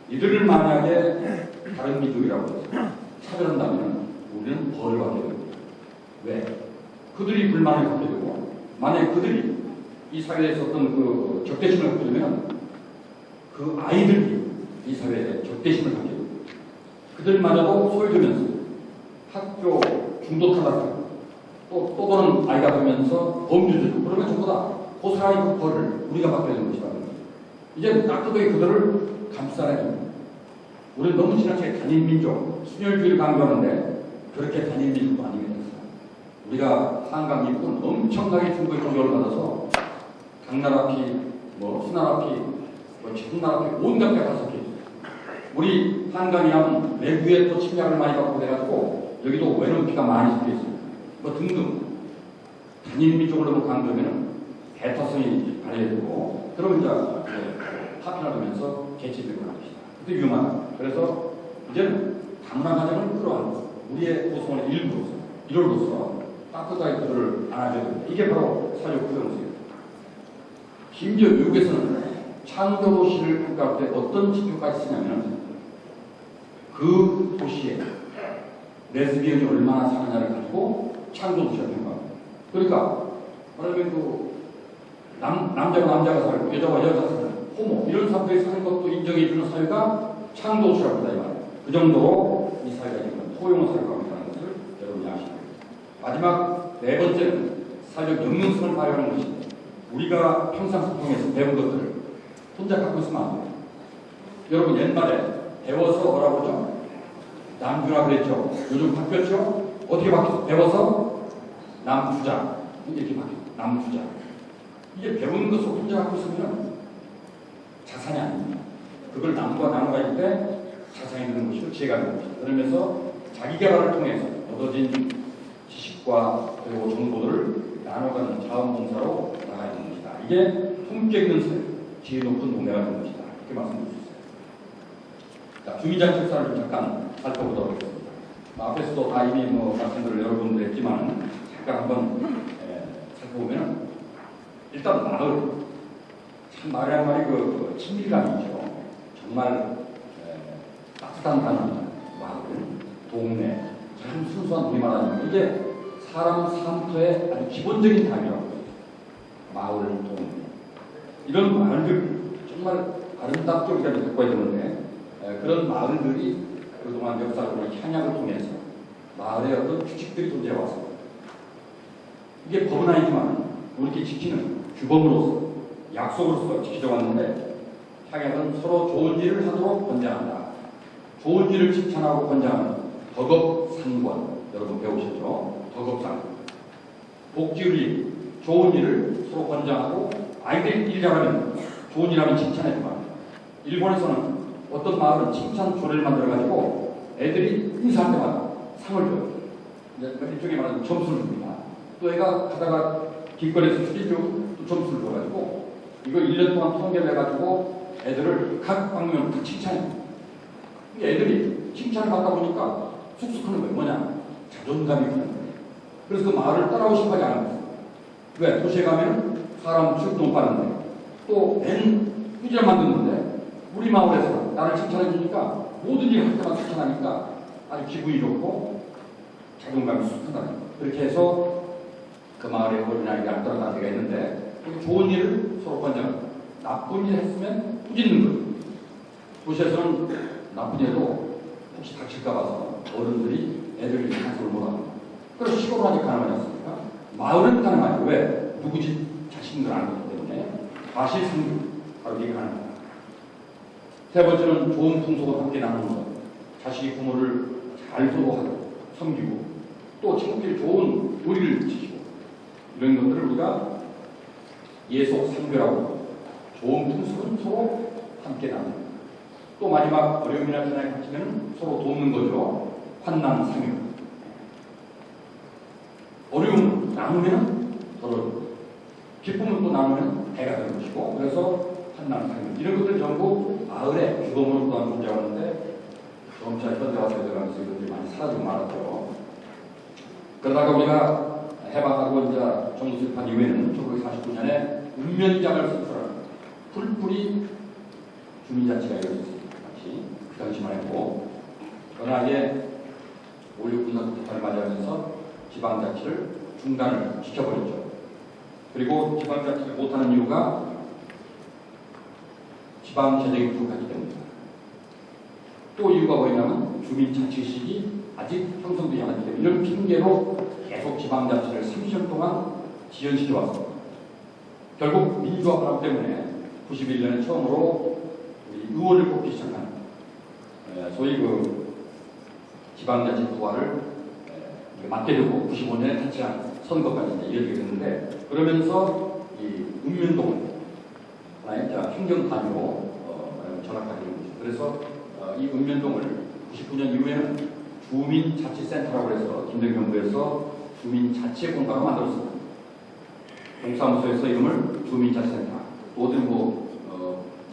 S1: 이들을 만약에 다른 민족이라고 해서 차별한다면 우리는 벌을 받게 됩니다. 왜? 그들이 불만을 갖게 되고 만약에 그들이 이 사회에서 어떤 그 적대심을 갖게 되면 그 아이들이 이 사회에 적대심을 갖게 됩니다. 그들마저도 소외되면서 학교 중도 타락하고 또 다른 아이가 되면서 범죄되고 그러면 전부 다 고스란히 그 벌을 우리가 받게 되는 것이라는 거죠. 이제 따뜻하게 그들을 감싸야 됩니다. 우리는 너무 지나치게 단일민족, 순혈주의를 강조하는데 그렇게 단일민족도 아니겠어요. 우리가 한강 입구는 엄청나게 중국의 공격을 받아서 당나라피, 수나라피, 청나라피 온갖 데가 섞여 있어요. 우리 한강이 하면 외부에 또 침략을 많이 받고 돼가지고 여기도 외눈피가 많이 섞여 있어요. 등등 단일민족을 너무 강조하면 배타성이 발휘되고 그러면 이제 파편화되면서 개체되고 하는 것이다. 그때 위험하다. 그래서 이제는 다문화 가정을 끌어안고 우리의 구성원의 일원으로서 따뜻하게 그들을 안아줘야 됩니다. 이게 바로 사회적 포용성입니다. 심지어 미국에서는 창조도시를 평가할 때 어떤 지표까지 쓰냐면 그 도시에 레즈비언이 얼마나 사느냐를 가지고 창조도시를 평가합니다. 그러니까 말하자면 그 남자가 남자가 살고 여자가 여자가 살고 호모 이런 사람들이 사는 것도 인정해주는 사회가 창조도시라고 한다 이 말이에요. 그 정도로 이 사회가 지금 포용을 사회하고 있다는 것을 여러분이 아시면 됩니다. 마지막 네 번째는 사회적 영능성을 발휘하는 것입니다. 우리가 평상소통에서 배운 것들을 혼자 갖고 있으면 안 돼요. 여러분 옛말에 배워서 뭐라고 그러죠? 남주라 그랬죠. 요즘 바뀌었죠? 어떻게 바뀌었어? 배워서 남주자. 이렇게 바뀌어. 남 투자. 이게 배운 것을 혼자 갖고 있으면 자산이 아닙니다. 그걸 남과 나눠 가질 때 자산이 되는 것이고 지혜가 되는 것이다. 그러면서 자기 개발을 통해서 얻어진 지식과 그리고 정보를 나눠가는 자원봉사로 나가야 되는 것이다. 이게 품격 있는 지혜 높은 동네가 되는 것이다. 이렇게 말씀드릴 수 있어요. 자, 주민자치법상을 좀 잠깐 살펴보도록 하겠습니다. 앞에서도 다 이미 말씀들을 여러분들 했지만 잠깐 한번 살펴보면 일단 마을, 참 마을이란 말이 그 친밀감이 있죠. 정말 따뜻한 단어입니다. 마을, 동네, 참 순수한 우리말아닙니까? 이게 사람 삶터의 아주 기본적인 단위라고 해요. 마을, 동네. 이런 마을들 정말 아름답게 우리가 갖고 있야 되는데 그런 마을들이 그동안 역사적으로 향약을 통해서 마을의 어떤 규칙들이 존재해 왔습니다. 이게 법은 아니지만 우리께 지키는 규범으로서 약속으로서 지켜져 왔는데 향약은 서로 좋은 일을 하도록 권장한다. 좋은 일을 칭찬하고 권장하는 덕업상권, 여러분 배우셨죠? 덕업상권. 복지윤리, 좋은 일을 서로 권장하고 아이들이 일 잘하면 좋은 일 하면 칭찬해주고 합니다. 일본에서는 어떤 마을은 칭찬조례를 만들어가지고 애들이 인사할 때마다 상을 줘요. 일종의 말하면 점수를 줍니다. 또 애가 가다가 길거리에서 추진중 또 점수를 줘가지고 이거 1년 동안 통계를 해가지고 애들을 각 방면 다 칭찬해요. 애들이 칭찬을 받다 보니까 쑥쑥하는 거예요. 뭐냐? 자존감이 크는 거예요. 그래서 그 마을을 따라오고 싶어 하지 않은 거예요. 왜? 도시에 가면 사람 취업도 못 받는데 또 맨 후지를 만드는데 우리 마을에서 나를 칭찬해 주니까 모든 일을 할 때마다 칭찬하니까 아주 기분이 좋고 자존감이 쑥한다는 거예요. 그렇게 해서 그 마을에 어린아이가 앉더라는 데가 있는데 좋은 일을 서로 권장합니다. 나쁜 일 했으면 꾸짖는 거예요. 도시에서는 나쁜 일도 혹시 다칠까 봐서 어른들이 애들이 간섭을 못합니다. 그래서 시골은 아직 가능하지 않습니까? 마을은 가능하죠. 왜? 누구 집 자식인 걸 아는 거기 때문에 과실상규 바로 이게 가능합니다. 세 번째는 좋은 풍속을 함께 나누는 것. 자식이 부모를 잘 도우하고 섬기고 또 친구끼리 좋은 요리를 지키고 이런 것들을 우리가 예속상교라고 좋은 풍속은 서로 함께 나누는 것. 또 마지막 어려움이나 전화에 갇히면 서로 돕는 거죠. 환난상유. 어려움 나누면 서로 기쁨을 또 나누면 배가 되는 것이고 그래서 환난상유. 이런 것들 전부 마을의 규범으로 또한 존재하는데 점차 현대화 되어가면서 이것들이 많이 사라지고 말았죠. 그러다가 우리가 해방하고 이제 정부 수립한 이후에는 1949년에 읍면장을 선출하는 풀뿌리 주민자치가 이루어졌습니다. 그 당시만 해도 그러나 이게 5.16 군사쿠데타를 맞이하면서 지방자치를 중단을 시켜버렸죠. 그리고 지방자치를 못하는 이유가 지방재정이 부족하기 때문입니다. 또 이유가 뭐냐면 주민자치의식이 아직 형성되지 않았기 때문에 이런 핑계로 계속 지방자치를 30년 동안 지연시켜왔습니다. 결국 민주화 바람 때문에 91년에 처음으로 우리 의원을 뽑기 시작한 소위 그 지방자치 부활을 맞게 되고 95년에 타치한 선거까지 이어지게 됐는데 그러면서 이 읍면동은 하나의 행정 단위로 전락하게 된 거죠. 그래서 이 읍면동을 99년 이후에는 주민자치센터라고 해서 김대중정부에서 주민자치의 공간으로 만들었습니다. 동사무소에서 이름을 주민자치센터, 또 어디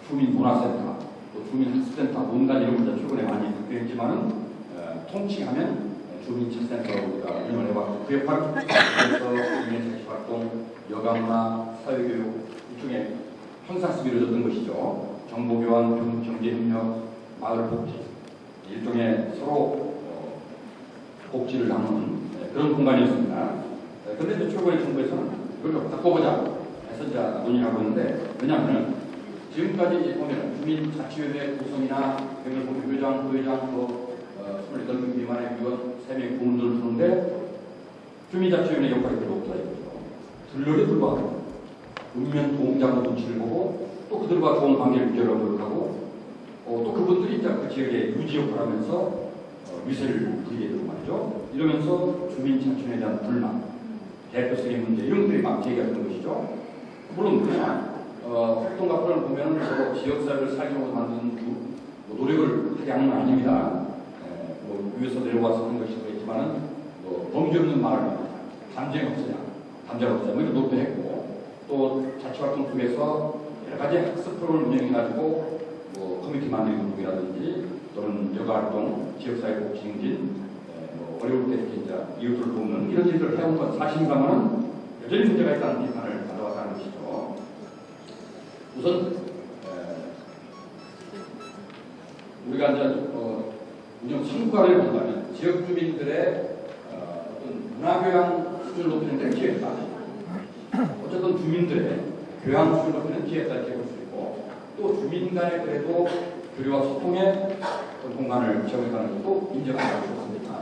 S1: 주민문화센터, 또 주민학습센터, 온갖 이름을 최근에 많이 바뀌었지만은 통칭하면 주민자치센터라고 우리가 이름을 해봤고 그 역할을 그래서 주민자치활동, 여가문화, 사회교육 이쪽에 평상시 이루어졌던 것이죠. 정보교환, 경제협력, 마을복지 일종의 서로 복지를 나누는 그런 공간이었습니다. 그런데 최고의 정부에서는 이걸 좀 바꿔보자 해서 이제 논의하고 있는데 왜냐하면 지금까지 보면 주민자치위원회 구성이나 의장, 부회장, 또 28명 미만의 위원 3명의 공무원들을 두는데 주민자치위원회 역할이 별로 없다 이거죠. 들러리 불과합니다. 읍면 동장의 눈치를 보고 또 그들과 좋은 관계를 유지하려고 노력하고 또 그분들이 이제 그 지역에 유지 역할을 하면서 위세를 부리게 되고 말이죠. 이러면서 주민자치에 대한 불만 대표성의 문제 이런 것들이 막 제기하는 것이죠. 물론 그냥 활동가 프로를 보면 저 지역사회를 살려고 만든 노력을 하지 않는 건 아닙니다. 뭐 위에서 내려와서 하는 것이 있지만은 뭐 범죄 없는 마을, 담쟁 없으냐, 담쟁 없으냐 뭐 이런 노력도 했고 또 자치활동 속에서 여러 가지 학습 프로를 운영해가지고 뭐 커뮤니티 만들기 운동이라든지 또는 여가활동, 지역사회 복지증진, 뭐 어려울 때 이제 이웃을 돕는 이런 일들을 해온 건 사실입니다만은 여전히 문제가 있다는 비판을 가져왔다는 것이죠. 우선 우리가 이제 운영 성과를 본다면 지역 주민들의 어떤 문화교양 수준을 높이는 데 기여했다. 어쨌든 주민들의 교양 수준을 높이는 기여했다 이렇게 볼 수 있고 또 주민 간의 그래도 교류와 소통의 공간을 제공하는 것도 인정하고 있습니다.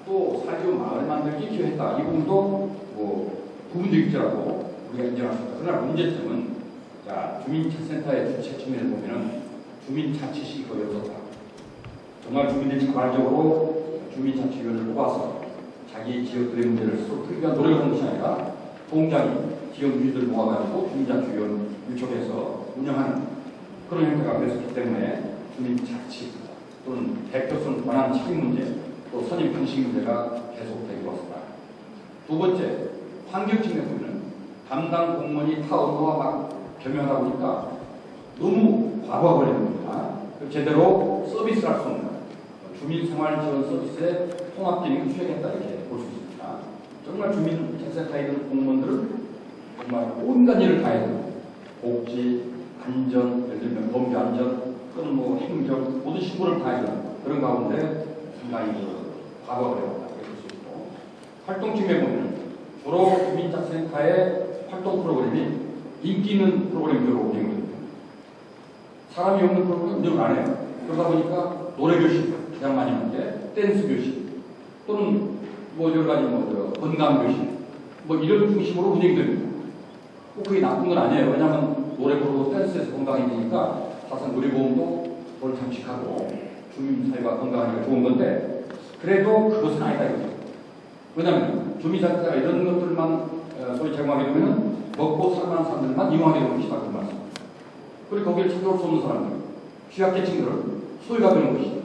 S1: 또 사주 마을 만들기 기여했다. 이 부분도 뭐 부분적이라고 우리가 인정합니다. 그러나 문제점은 자 주민자치센터의 주체 측면을 보면은 주민자치시 거의 없었다. 정말 주민들이 자발적으로 주민자치위원을 뽑아서 자기 지역들의 문제를 스스로 풀기 위한 노력을 하는 것이 아니라 공장이 지역 주민들 모아가지고 주민자치위원 유촉해서 운영하는 그런 형태가 됐었기 때문에 주민자치 또는 대표성 권한 책임 문제 또 선임 방식 문제가 계속되고 왔습니다. 두 번째, 환경 측면 보면 담당 공무원이 타 업무와 막 겸용하다 보니까 너무 과부하 걸리는 겁니다. 제대로 서비스를 할 수 없는 주민생활지원 서비스의 통합 기능을 수행했다 이렇게 볼 수 있습니다. 정말 주민자치센터에 있는 공무원들은 정말 온갖 일을 다 해야 됩니다. 복지, 안전, 예를 들면 범죄 안전, 또는 뭐 행정, 모든 신고를 다 해야 됩니다. 그런 가운데 상당히 과거가 되었다 이렇게 볼 수 있고 활동 측면에 보면 주로 주민자치센터의 활동 프로그램이 인기 있는 프로그램으로 운영됩니다. 사람이 없는 프로그램은 운영을 안 해요. 그러다 보니까 노래 교실 가장 많이 하는데 댄스 교실 또는 뭐 여러 가지 뭐 건강 교실 뭐 이런 중심으로 운영이 됩니다. 꼭 그게 나쁜 건 아니에요. 왜냐하면 노래 부르고 댄스에서 건강해지니까 사실 누리보험도 그걸 장식하고 주민사회가 건강하니까 좋은 건데 그래도 그것은 아니다 이거죠. 왜냐하면 주민자치가 이런 것들만 소위 제공하게 되면 먹고 살만한 사람들만 이용하게 되는 것이다 그 말씀. 그리고 거기를 찾아올 수 없는 사람들, 취약계층들은 소외가 되는 것이죠.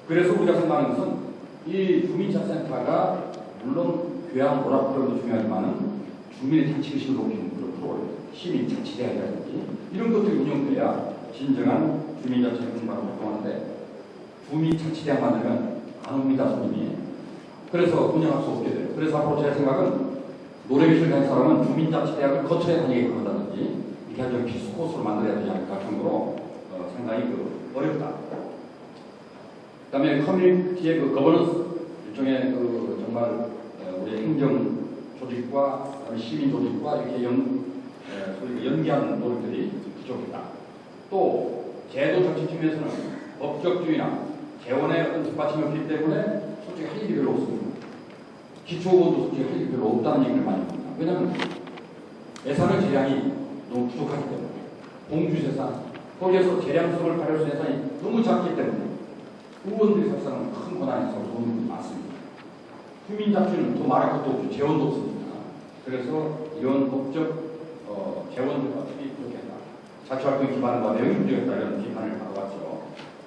S1: 그래서 우리가 생각하는 것은 이 주민자치센터가 물론 교양 오락 프로그램도 중요하지만은 주민의 자치의식을 높이는 그런 프로그램, 시민자치대학이라든지 이런 것들이 운영돼야 진정한 주민자치 공간을 활동하는데 주민자치대학 만들면 안 옵니다 손님이. 그래서 운영할 수 없게 돼요. 그래서 앞으로 제 생각은 노래교실 간 사람은 주민자치대학을 거쳐야 다니게끔 한다든지 이렇게 아주 필수 코스로 만들어야 되지 않을까 정도로 상당히 어렵다. 그 다음에 커뮤니티의 거버넌스 일종의 정말 우리 행정 조직과 시민 조직과 이렇게 소위 연계하는 노력들이 부족했다. 또 제도 정치 측면에서는 법적주의나 재원의 어떤 뒷받침이 없기 때문에 솔직히 할 일이 별로 없습니다. 기초보도 솔직히 할 일이 별로 없다는 얘기를 많이 합니다. 왜냐하면 예산의 재량이 너무 부족하기 때문에 공주세산 거기에서 재량성을 발휘할 수 있는 예산이 너무 작기 때문에 의원들이 사실상 큰 권한에서 도움이 분이 많습니다. 주민자치는 더 말할 것도 없고 재원도 없습니다. 그래서 이런 법적 재원과 투입이 부족했다. 자치활동 기반과 내용이 문제였다 이런 비판을 받아왔죠.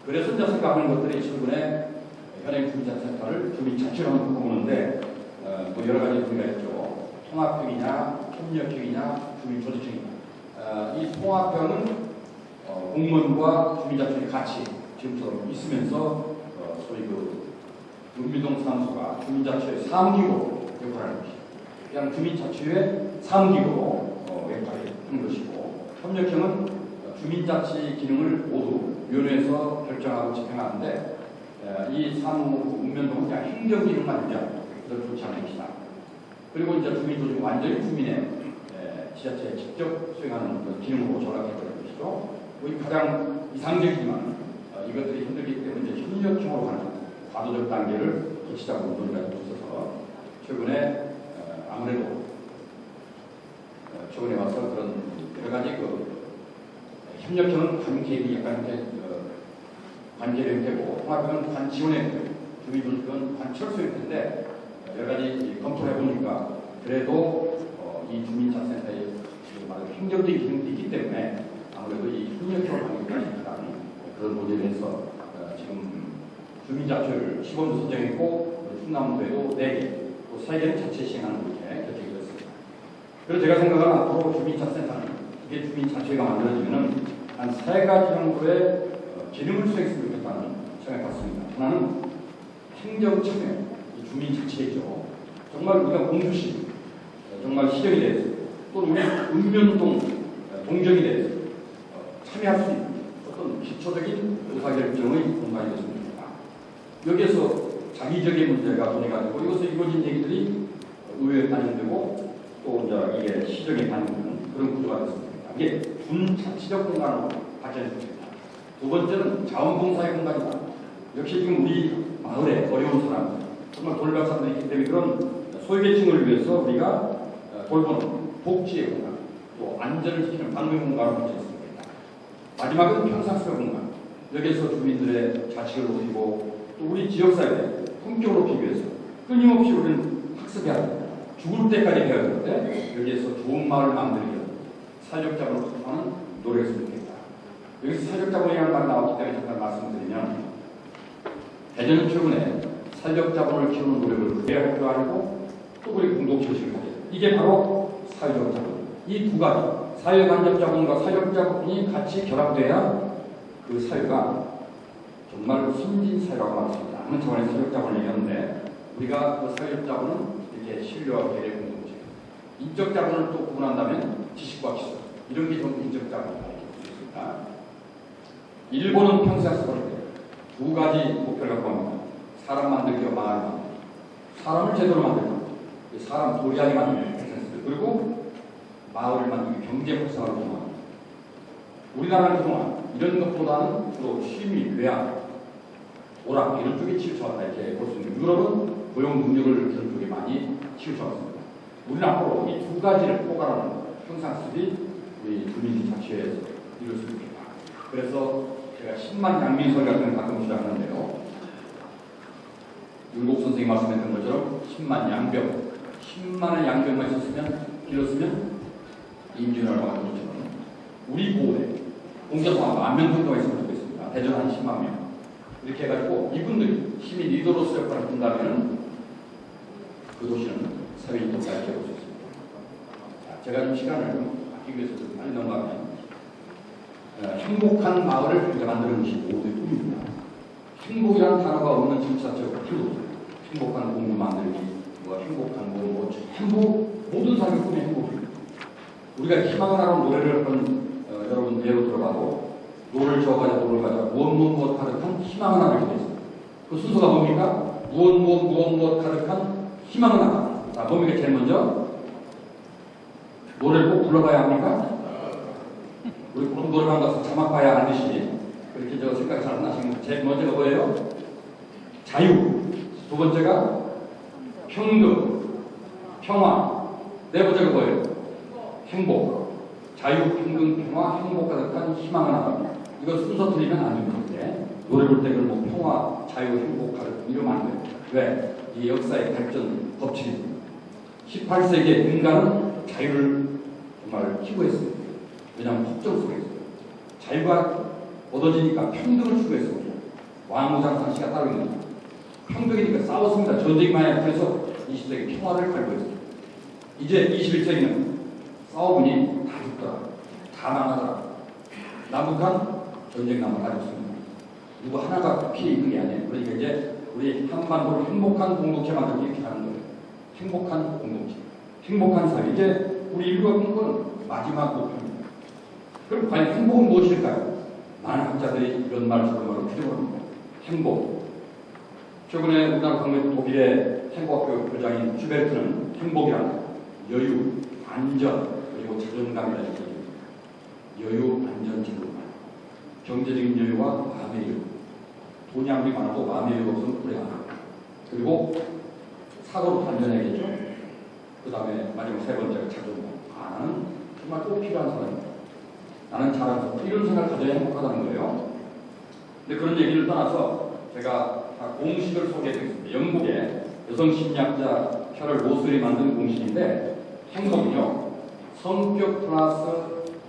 S1: 그래서 이제 생각하는 것들이 최근에 현행 주민자치센터를 주민자치로 하는 보는데 뭐 여러 가지 의미가 있죠. 통합형이냐, 협력형이냐, 주민조직형이냐. 이 통합형은 공무원과 주민자치의 같이 지금처럼 있으면서 소위 은미동 사무소가 주민자치의 사무기구 역할을 하는 것이죠. 그냥 주민자치의 사무기구로 역할을 하는 것이고 협력형은 주민자치 기능을 모두 위원회에서 결정하고 집행하는데 이 사무 읍면동은 그냥 행정기능만 유지하고 그걸 좋지 않은 것이다. 그리고 이제 주민조직은 완전히 주민의 지자체에 직접 수행하는 그 기능으로 전락해버리는 것이죠. 가장 이상적이지만 이것들이 힘들기 때문에 이제 협력형으로 가는 과도적 단계를 거치자고 논의가 있어서 최근에 아무래도 최근에 와서 그런 여러 가지 협력형은 관계비 약간 관계비 형태고 통합형은 관지원의 형태고 주민조직은 관철수 형태인데 여러 가지 검토를 해보니까 그래도 이 주민자치센터의 행정적인 기능도 있기 때문에 아무래도 이 협력적으로 하기까지 하는 그런 모델에서 지금 주민자치를 시범도 선정했고 충남도에도 4개, 또 3개는 자체 시행하는 이렇게 결정이 됐습니다. 그래서 제가 생각하는 앞으로 주민자치센터는 이게 주민자치가 만들어지면은 한 3가지 정도의 기능을 수행했으면 좋겠다는 생각을 갖습니다. 하나는 행정참여, 주민자치겠죠. 정말 우리가 공주시, 정말 시정이 돼서 또 우리 읍면동 동정이 돼서 참여할 수 있는 어떤 기초적인 의사결정의 공간이 됐습니다. 여기에서 자기적인 문제가 논의가지고 이것을 이루어진 얘기들이 의회에 반영되고 또 이제 이게 시정에 반영되는 그런 구조가 됐습니다. 이게 준자치적 공간으로 발전했습니다. 두 번째는 자원봉사의 공간이다. 역시 지금 우리 마을에 어려운 사람, 정말 돌발 사람들이 있기 때문에 그런 소외계층을 위해서 우리가 돌보는 복지의 공간, 또 안전을 지키는 방문 공간을 발전했습니다. 마지막은 평상시의 공간. 여기에서 주민들의 자식을 높이고 또 우리 지역사회의 품격을 높이기 위해서 끊임없이 우리는 학습해야 합니다. 죽을 때까지 배워야 되는데 여기에서 좋은 마을 만들기 위해서 사역자분을 구성하는 노력을 했으면 좋겠다. 여기서 사역자분이라는 말이 나왔기 때문에 잠깐 말씀드리면 대전은 최근에 사역자분을 키우는 노력을 크게 할 줄 알고 또 우리 공동체의식을 가져요. 이게 바로 사회적 자본. 이 두 가지, 사회간접 자본과 사회적 자본이 같이 결합돼야 그 사회가 정말 선진 사회라고 말할 수 있다. 하는 차원의 사회적 자본을 얘기하는데 우리가 그 사회적 자본은 이렇게 신뢰와 배려 공동체, 인적 자본을 또 구분한다면 지식과 기술, 이런 게 좀 인적 자본이라고 볼 수 있습니다. 일본은 평생학습을 때 두 가지 목표를 갖고 합니다. 사람 만들기와 마을 만들기. 사람을 제대로 만들기. 사람 도리하게 만들기. 그리고 마을을 만들기, 경제 활성화를 통한. 우리나라는 그동안 이런 것보다는 주로 취미, 교양, 오락 이런 쪽에 치우쳐왔다 이렇게 볼 수 있는. 유럽은 고용 능력을 그런 쪽에 많이 치우쳐왔습니다. 우리는 앞으로 이 두 가지를 포괄하는 평상습이 우리 주민자치회에서 이룰 수 있습니다. 그래서 제가 10만 양민설 같은 걸 가끔 주장하는데요. 율곡 선생님이 말씀했던 것처럼 10만 양병, 10만의 양병만 있었으면 길었으면 임진왜란과 같은 것처럼 우리 고을에 공격한 10,000명 정도가 있으면 좋겠습니다. 대전 한 10만 명. 이렇게 해가지고 이분들이 시민 리더로서 역할을 한다면 그 도시는 사회인도 잘 되고 있습니다. 제가 좀 시간을 좀 아끼기 위해서 좀 빨리 넘어가면 행복한 마을을 우리가 만드는 것이 모두의 꿈입니다. 행복이라는 단어가 없는 정치 자체가 필요 없어요. 행복한 공부 만들기, 행복한 전부 모든 사람의 꿈이 행복입니다. 우리가 희망을 하는 노래를 한번 여러분 예로 들어봐도 노를 저어가자 노를 가자 무엇 가득한 희망을 하나 이렇게 있습니다. 그 순서가 뭡니까? 무엇 가득한 희망을 하나. 자, 뭡니까? 제일 먼저 노래를 꼭 불러가야 합니까? 우리 그런 노래방 가서 자막 봐야 하듯이 그렇게 저 생각이 잘 안 나시는 제일 먼저가 뭐예요? 자유. 두 번째가 평등, 평화. 네 번째가 뭐예요? 행복. 자유, 평등, 평화, 행복 가득한 희망을 나갑니다. 이거 순서 틀리면 안 됩니다. 노래 볼 때 그런 뭐 평화, 자유, 행복 가득 이러면 안 돼요. 왜? 이 역사의 발전 법칙입니다. 18세기에 인간은 자유를 정말 희구했습니다. 왜냐하면 법정 속에 있어요. 자유가 얻어지니까 평등을 추구했습니다. 왕무장상시가 따로 있는 거예요. 평등이니까 싸웠습니다. 전쟁만에 그래서 20세기 평화를 갈구했습니다. 이제 21세기는 싸워보니 다 죽더라. 다 망하더라. 남북한 전쟁난을 가지고 있습니다. 누구 하나가 피해 있는 게 아니에요. 그러니까 이제 우리 한반도를 행복한 공동체 만들기 이렇게 하는 거예요. 행복한 공동체. 행복한 사회. 이제 우리 인류가 꿈꾸는 마지막 목표입니다. 그럼 과연 행복은 무엇일까요? 많은 학자들이 이런 말 저런 말을 규정합니다. 행복. 최근에 우리나라 강력 독일의 행복학교 교장인 슈베르트는 행복이란 여유, 안전, 그리고 자존감이라는 얘기입니다. 여유, 안전, 자존감. 경제적인 여유와 마음의 여유. 돈이 아무리 많아도 마음의 여유가 없으면 불행하다. 그리고 사고로 단련해야겠죠. 그 다음에 마지막 세 번째가 자존감. 나는 정말 꼭 필요한 사람이다. 나는 자랑스럽다. 이런 생각을 가져야 행복하다는 거예요. 근데 그런 얘기를 떠나서 제가 공식을 소개해드리겠습니다. 영국의 여성 심리학자 셔럴 로스웰이 만든 공식인데 행동은요 성격 플러스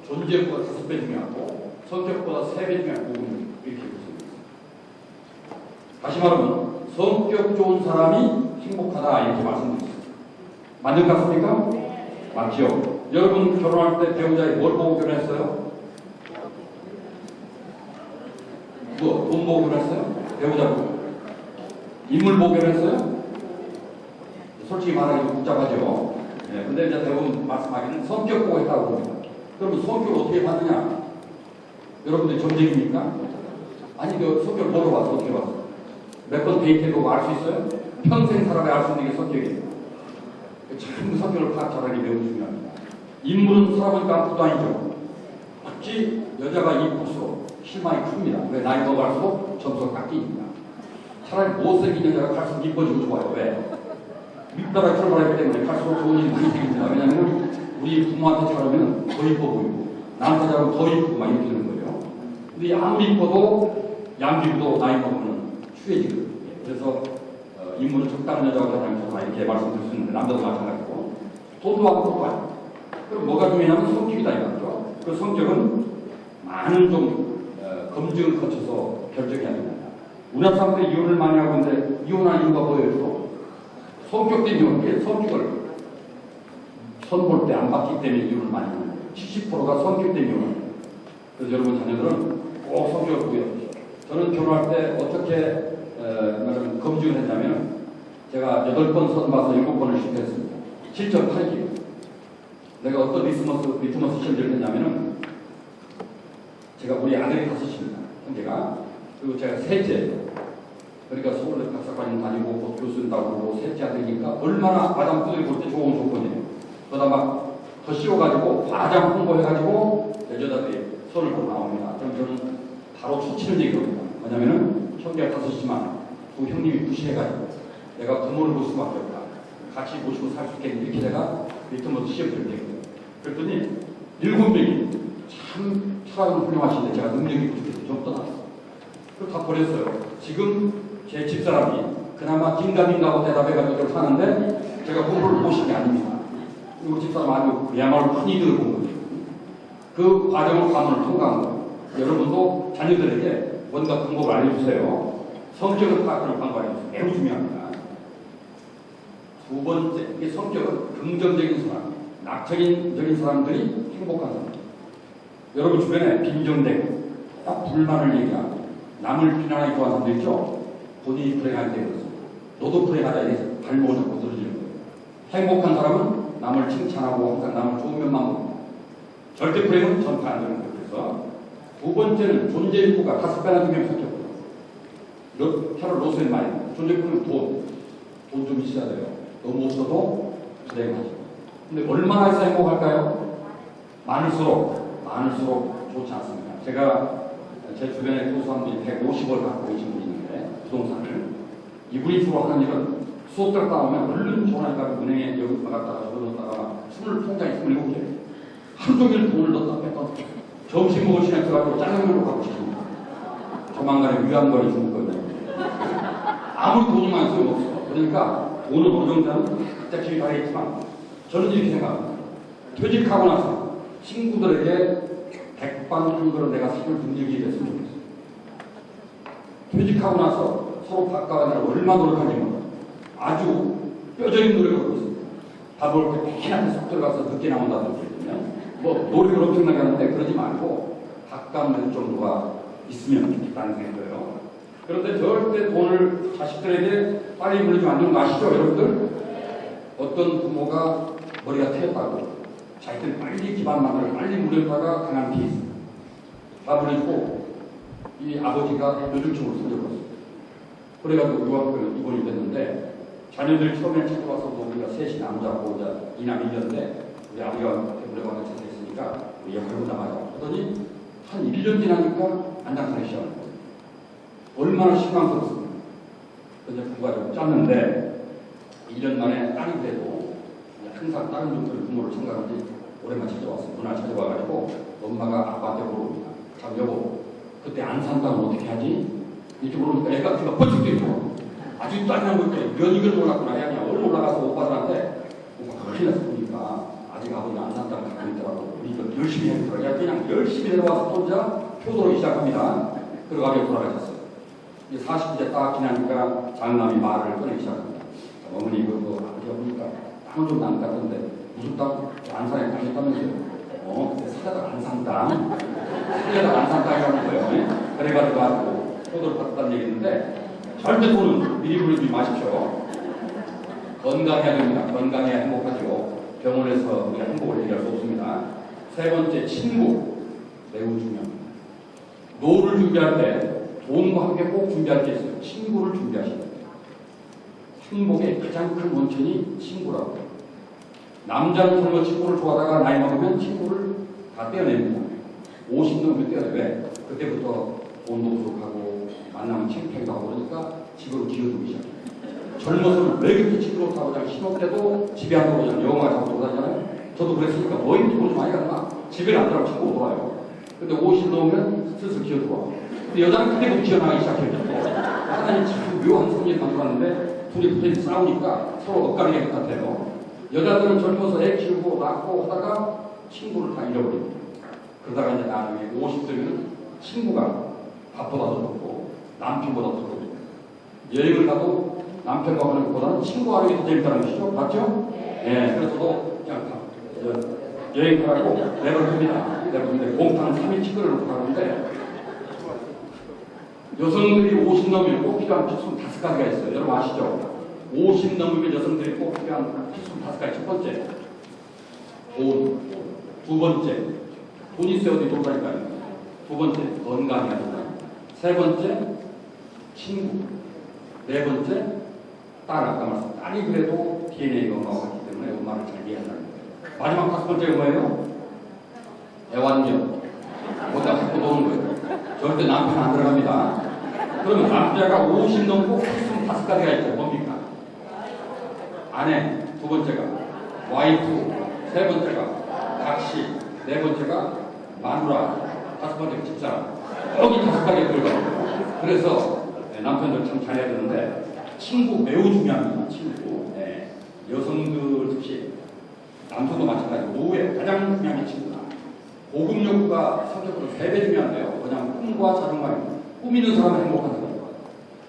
S1: 존재보다 5배 중요하고 성격보다 3배 중요한 부분을 이렇게 보습니다. 다시 말하면 성격 좋은 사람이 행복하다 이렇게 말씀드렸습니다. 맞는 것 같습니까? 맞죠? 여러분 결혼할 때 배우자에 뭘 보고 결혼했어요? 뭐 돈 보고 결혼했어요? 배우자 보고 인물 보고 결혼했어요? 솔직히 말하기 좀 복잡하죠. 예, 근데 이제 대부분 말씀하기는 성격 보고 했다고 봅니다. 그러면 성격을 어떻게 봤느냐? 여러분들 전쟁입니까? 아니 그 성격을 뭐로 봤어? 어떻게 봤어? 몇 번 데이트해보고 알 수 있어요? 평생 살아야 알 수 있는 게 성격이에요. 참 성격을 파악하는 게 매우 중요합니다. 인물은 살아보니까 아무것도 아니죠. 어찌 여자가 이쁠수록 실망이 큽니다. 왜? 나이 먹어갈수록 점수가 깎이니까. 차라리 못생긴 여자가 갈수록 이뻐지고 좋아요. 왜? 밑바닥 출발했기 때문에 갈수록 좋은 일이 많이 생깁니다. 왜냐하면 우리 부모한테 잘하면 더 이뻐 보이고 나한테 잘하면 더 이쁘고 막 이렇게 되는 거예요. 근데 아무리 이뻐도 양비도 나이 먹으면 추해지거든요. 그래서 인물은 적당한 여자가 결혼하면 좋다 이렇게 말씀드릴 수 있는데 남자도 마찬가지고 돈도 하고 것도 아니고 그럼 뭐가 중요하냐면 성격이다 이거죠. 그 성격은 많은 좀 검증을 거쳐서 결정해야 됩니다. 우리나라 사람들이 이혼을 많이 하고 있는데 이혼한 이유가 뭐예요? 성격 때문에 성격을 선볼 때 안 받기 때문에 이혼을 많이 하는 거예요. 70%가 성격 때문에 이혼을. 그래서 여러분 자녀들은 꼭 성격을 보여요. 저는 결혼할 때 어떻게 검증을 했냐면 제가 8번 선봐서 7번을 실패했습니다. 7.8기. 내가 어떤 리트머스 시험지를 했냐면은 제가 우리 아들이 5입니다. 형제가. 그리고 제가 셋째. 그러니까 서울대 박사과정 다니고 곧 교수님 따고 셋째 아들이니까 얼마나 과장 부들이 볼 때 좋은 조건이에요. 그러다 막 더 씌워가지고 과장 홍보해가지고 여자들이 손을 보고 나옵니다. 그럼 저는 바로 초치는 얘기입니다. 뭐냐면은 형제가 5이지만 두 형님이 부실해가지고 내가 부모를 볼 수밖에 없다. 같이 모시고 살 수 있겠니? 이렇게 내가 리트머스 시험 들 때거든요. 그랬더니 7명이 참 사람은 훌륭하신데 제가 능력이 부족해서 좀 떠났어요. 그걸 다 버렸어요. 지금 제 집사람이 그나마 긴가민가하고 대답해가지고 사는데 제가 공부를 모신 게 아닙니다. 그리고 집사람 아주 그야말로 큰 이득을 본 거죠. 그 과정을 관문을 통과한 거예요. 여러분도 자녀들에게 뭔가 방법을 알려주세요. 성격을 파악하는 방법을 알려주세요. 매우 중요합니다. 두 번째, 이 성격은 긍정적인 사람, 낙천적인 사람들이 행복한 사람. 여러분 주변에 빈정대고 딱 불만을 얘기하고 남을 비난하기 좋아하는 사람들 있죠? 본인이 불행할 때 그렇습니다. 너도 불행하다 이래서 발목을 잡고 떨어지는 거예요. 행복한 사람은 남을 칭찬하고 항상 남을 좋은 면만 봅니다. 절대 불행은 전파 안 되는 거예요. 그래서 두 번째는 존재유구가 5배나 중요한 성격이에요. 셔럴 로스웰 말입니다. 존재유구는 돈 좀 있어야 돼요. 너무 없어도 불행하죠. 근데 얼마나 있어야 행복할까요? 많을수록 좋지 않습니다. 제가 제 주변에 교수 한 분이 150을 갖고 계신 분이 있는데 부동산을 이분이 주로 하는 일은 수업들 따오면 얼른 전화해가지고 은행에 여기 나갔다가 저기 넣었다가 20통장에 27개 하루 종일 돈을 넣었다 뺐다 점심 먹을 시간에 들어가지고 짜장면으로 가고 싶습니다. 조만간에 위안거리 죽을 거예요. 아무리 돈이 많이 소용없어. 그러니까 돈은 어느 정도는 각자 길이 다르겠지만 저는 이렇게 생각합니다. 퇴직하고 나서 친구들에게 백반한그릇 내가 사줄 능력이 됐으면 좋겠어요. 퇴직하고 나서 서로 바꿔가느라 얼마나 노력하는지 몰라요. 아주 뼈저린 노력을 하고 있습니다. 밥 먹을 때 백인한테 쏙 들어가서 늦게 나온다든지 뭐 노력을 엄청나게 하는데 그러지 말고 바꿔낼 정도가 있으면 좋겠다는 생각이 들어요. 그런데 절대 돈을 자식들에게 빨리 물리지 않는 거 아시죠 여러분들? 어떤 부모가 머리가 트였다고 자기들 빨리 기반만을 빨리 물렸다가 강한 피해 있습니다. 밥을 해주고 이 아버지가 뇌졸중으로 숨져버렸습니다. 그래가지고 유학을 입원이 됐는데 자녀들이 처음에 찾아와서 우리가 셋이 남자고 이제 이남 1년인데 우리 아버지가 오래간에 찾아있으니까 우리 역할로 나가자. 그러더니 한 1년 지나니까 안장사기 시작하는 거예요. 얼마나 실망스럽습니까? 그래서 부부가 좀 짰는데 1년 만에 딸이 그래도 항상 다른 분들 부모를 생각하는지 오랜만에 찾아왔어요. 누나 찾아와가지고 엄마가 아빠한테 물어봅니다. 참 여보 그때 안 산다면 어떻게 하지? 이렇게 물어보니까 애가 귀가 뻘쩍 뛰고 아직도 안 나오고 있고 면 이걸 몰랐구나. 그냥 얼른 올라가서 오빠들한테 오빠 큰일 났어 보니까 아직 아버지 안 산다고 갖고 있더라고. 우리 열심히 했더라고. 그냥 열심히 내려와서 혼자 표도하기 시작합니다. 그리고 아버지가 돌아가셨어요. 40대 딱 지나니까 장남이 말을 꺼내기 시작합니다. 어머니 이거 아버지가 보니까 땅은 좀 난 것 같은데 무슨 땅? 안산에 땅이 있다면서요. 살려다가 안산 땅. 살려다가 안산 땅이라는 거예요. 그래가지고 하고 표도를 받았다는 얘기인데 절대 돈은 미리 부르지 마십시오. 건강해야 됩니다. 건강해야 행복하죠. 병원에서 우리가 행복을 얘기할 수 없습니다. 세 번째, 친구. 매우 중요합니다. 노를 준비할 때 돈과 함께 꼭 준비할 게 있어요. 친구를 준비하셔야 돼요. 행복의 가장 큰 원천이 친구라고 해요. 남자는 젊은 친구를 좋아하다가 나이 먹으면 친구를 다 떼어냅니다. 50 넘으면 떼어내요. 왜? 그때부터 돈도 부족하고 만나면 창피하기도 하고 그러니까 집으로 기어들기 시작해요. 젊어서는 왜 그렇게 집으로 타고 그냥 신혼 때도 집에 안 들어오고 그냥 영화 잡고 돌아다니잖아요. 저도 그랬으니까 뭐 있는지 모르지 많이 갔나 집에 안 들어가고 친구로 돌아요. 근데 50 넘으면 슬슬 기어들어와. 근데 여자는 그때부터 기어나가기 시작해요. 하나님 참 묘한 성질을 만들었는데 둘이 붙어 싸우니까 서로 엇갈리게 것 같아요. 여자들은 젊어서 애 키우고 낳고 하다가 친구를 다 잃어버립니다. 그러다가 이제 나중에 50대면 친구가 밥보다 더 좋고 남편보다 더 좋고 여행을 가도 남편과 가는 것보다는 친구와 하는 게 더 재밌다는 것이죠. 맞죠? 네. 그래서 저도 그냥 여행 가라고 내버립니다. 내버리는데 곰탕 3일 치킨을 가는데 여성들이 50 넘으면 꼭 필요한 필수는 5가지가 있어요. 여러분 아시죠? 50 넘으면 여성들이 꼭 필요한 필수는 5가지. 첫 번째, 돈. 두 번째, 돈 있어야 어디 돌아다니까요. 두 번째, 건강해야 된다. 세 번째, 친구. 네 번째, 딸. 아까 말씀. 딸이 그래도 DNA가 엄마와 같기 때문에 엄마를 잘 이해한다는 거예요. 마지막 5번째가 뭐예요? 애완견. 거기다 갖고 노는 거예요. 절대 남편 안 들어갑니다. 그러면 남자가 50 넘고 필수는 5가지가 있죠. 뭡니까? 아내. 두 번째가 와이프. 세 번째가 각시. 네 번째가 마누라. 5번째가 집사람. 여기 5가지가 들어가요. 그래서 남편들 참 잘해야 되는데 친구 매우 중요합니다. 친구. 네. 여성들 특히 남성도 마찬가지고 노후에 가장 중요한 게 친구다. 고급 욕구가 성격보다 3배 중요한데요. 그냥 꿈과 자존감입니다. 꾸미는 사람은 행복한 사람입니다.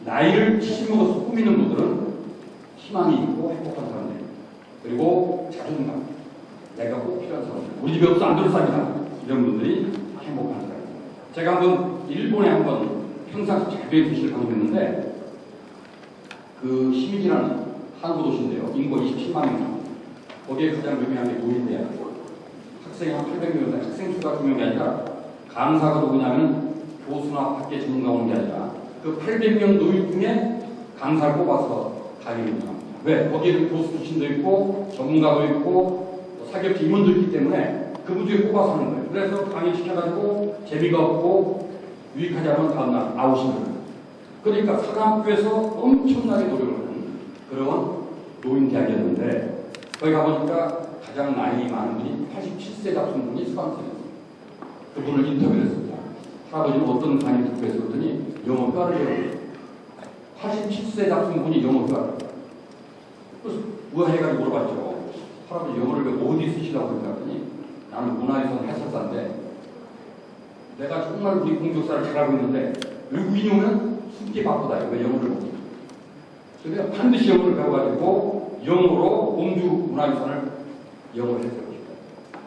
S1: 나이를 70 먹어서 꾸미는 분들은 희망이 있고 행복한 사람들입니다. 그리고 자존감. 내가 꼭 필요한 사람. 우리 집에 없어 안 들어삽니다. 이런 분들이 행복한 사람입니다. 제가 한번 일본에 한번 평상시 잘 배우시를 방문했는데 그 시민이라는 한국 도시인데요. 인구 27만 명. 거기에 가장 유명한 게 노인대학교. 학생이 한 800명인데 학생 수가 중요한 게 아니라 강사가 누구냐면 교수나 밖에 전문가 오는 게 아니라 그 800명 노인 중에 강사를 뽑아서 강의를 합니다. 왜? 거기에 교수 출신도 있고 전문가도 있고 사기업체 임원도 있기 때문에 그분 중에 뽑아서 하는 거예요. 그래서 강의 시켜가지고 재미가 없고 유익하지 않으면 다음날 아웃인 거예요. 그러니까 사관학교에서 엄청나게 노력을 하는 그런 노인대학이었는데 거기 가보니까 가장 나이 많은 분이 87세 같은 분이 수강생이었어요. 그분을 인터뷰를 했습니다. 할아버지는 어떤 강의 듣고 했었더니 영어 뼈를 배워요. 87세 같은 분이 영어 뼈를. 그래서 의아해가지고 물어봤죠. 할아버지 영어를 왜 어디 쓰시라고 했더니 나는 문화유산 해설사인데 내가 정말 우리 공족사를 잘 알고 있는데 외국인이 오면 숨기 바쁘다. 왜 영어를 못해? 그래서 반드시 영어를 배워가지고 영어로 공주 문화유산을 영어로 해석하고 싶다.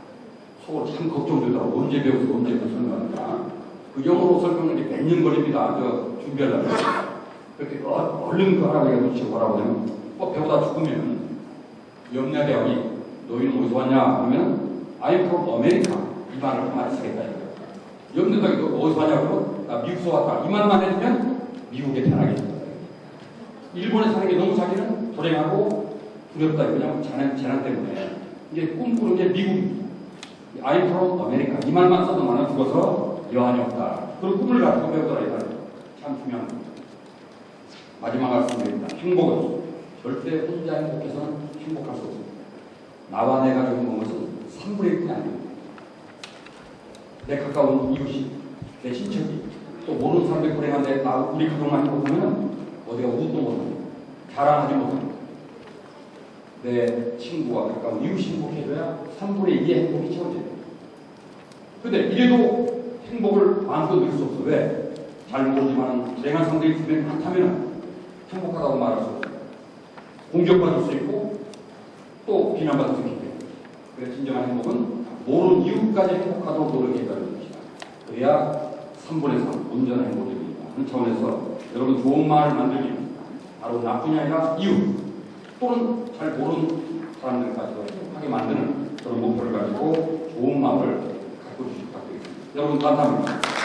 S1: 속으로 참 걱정되더라고. 언제 배워서 언제 설명할까? 그 영어로 설명하는 게 몇 년 걸립니다. 저 준비하려면. 그렇게 얼른 그 할아버지가 놓치고 뭐라고 하면 배우다 죽으면 염려대왕이 너희는 어디서 왔냐? 하면 I'm from America. 이 말을 한마디 쓰겠다. 염려대왕이 너 어디서 왔냐? 그러면 나 미국에서 왔다. 이 말만 해주면 미국에 편하겠다. 일본에 사는 게 너무 자기는 불행하고 두렵다. 왜냐면 재난 때문에. 이게 꿈꾸는 게 미국입니다. I'm from America. 이 말만 써도 나는 죽어서 여한이 없다. 그런 꿈을 가지고 배우더라. 이 말이 참 중요한 겁니다. 마지막 말씀드립니다. 행복은 절대 혼자 행복해서는 행복할 수 없습니다. 나와 내가 행복한 것은 3분의 1이 아닙니다. 내 가까운 이웃이, 내 친척이, 또 모르는 사람들 불행한데 우리 가족만 행복하면 어디가 우도 못합니다. 자랑하지 못합니다. 내 친구와 가까운 이웃이 행복해져야 3분의 2의 행복이 채워져요. 근데 이래도 행복을 마음껏 누릴 수 없어. 왜? 잘 모르지만 불행한 상대의 주변에 많다면 행복하다고 말할 수 없어요. 공격받을 수 있고 또 비난받을 수 있기 때문에. 그래서 진정한 행복은 모르는 이웃까지 행복하도록 노력해가는 것이다. 그래야 3분의 3 온전한 행복이 됩니다. 하는 차원에서 여러분 좋은 마을 만들기 위해서 바로 나뿐이 아니라 이웃 또는 잘 모르는 사람들까지도 행복하게 만드는 그런 목표를 가지고 좋은 마음을 갖고 주시기 바랍니다. 여러분 감사합니다.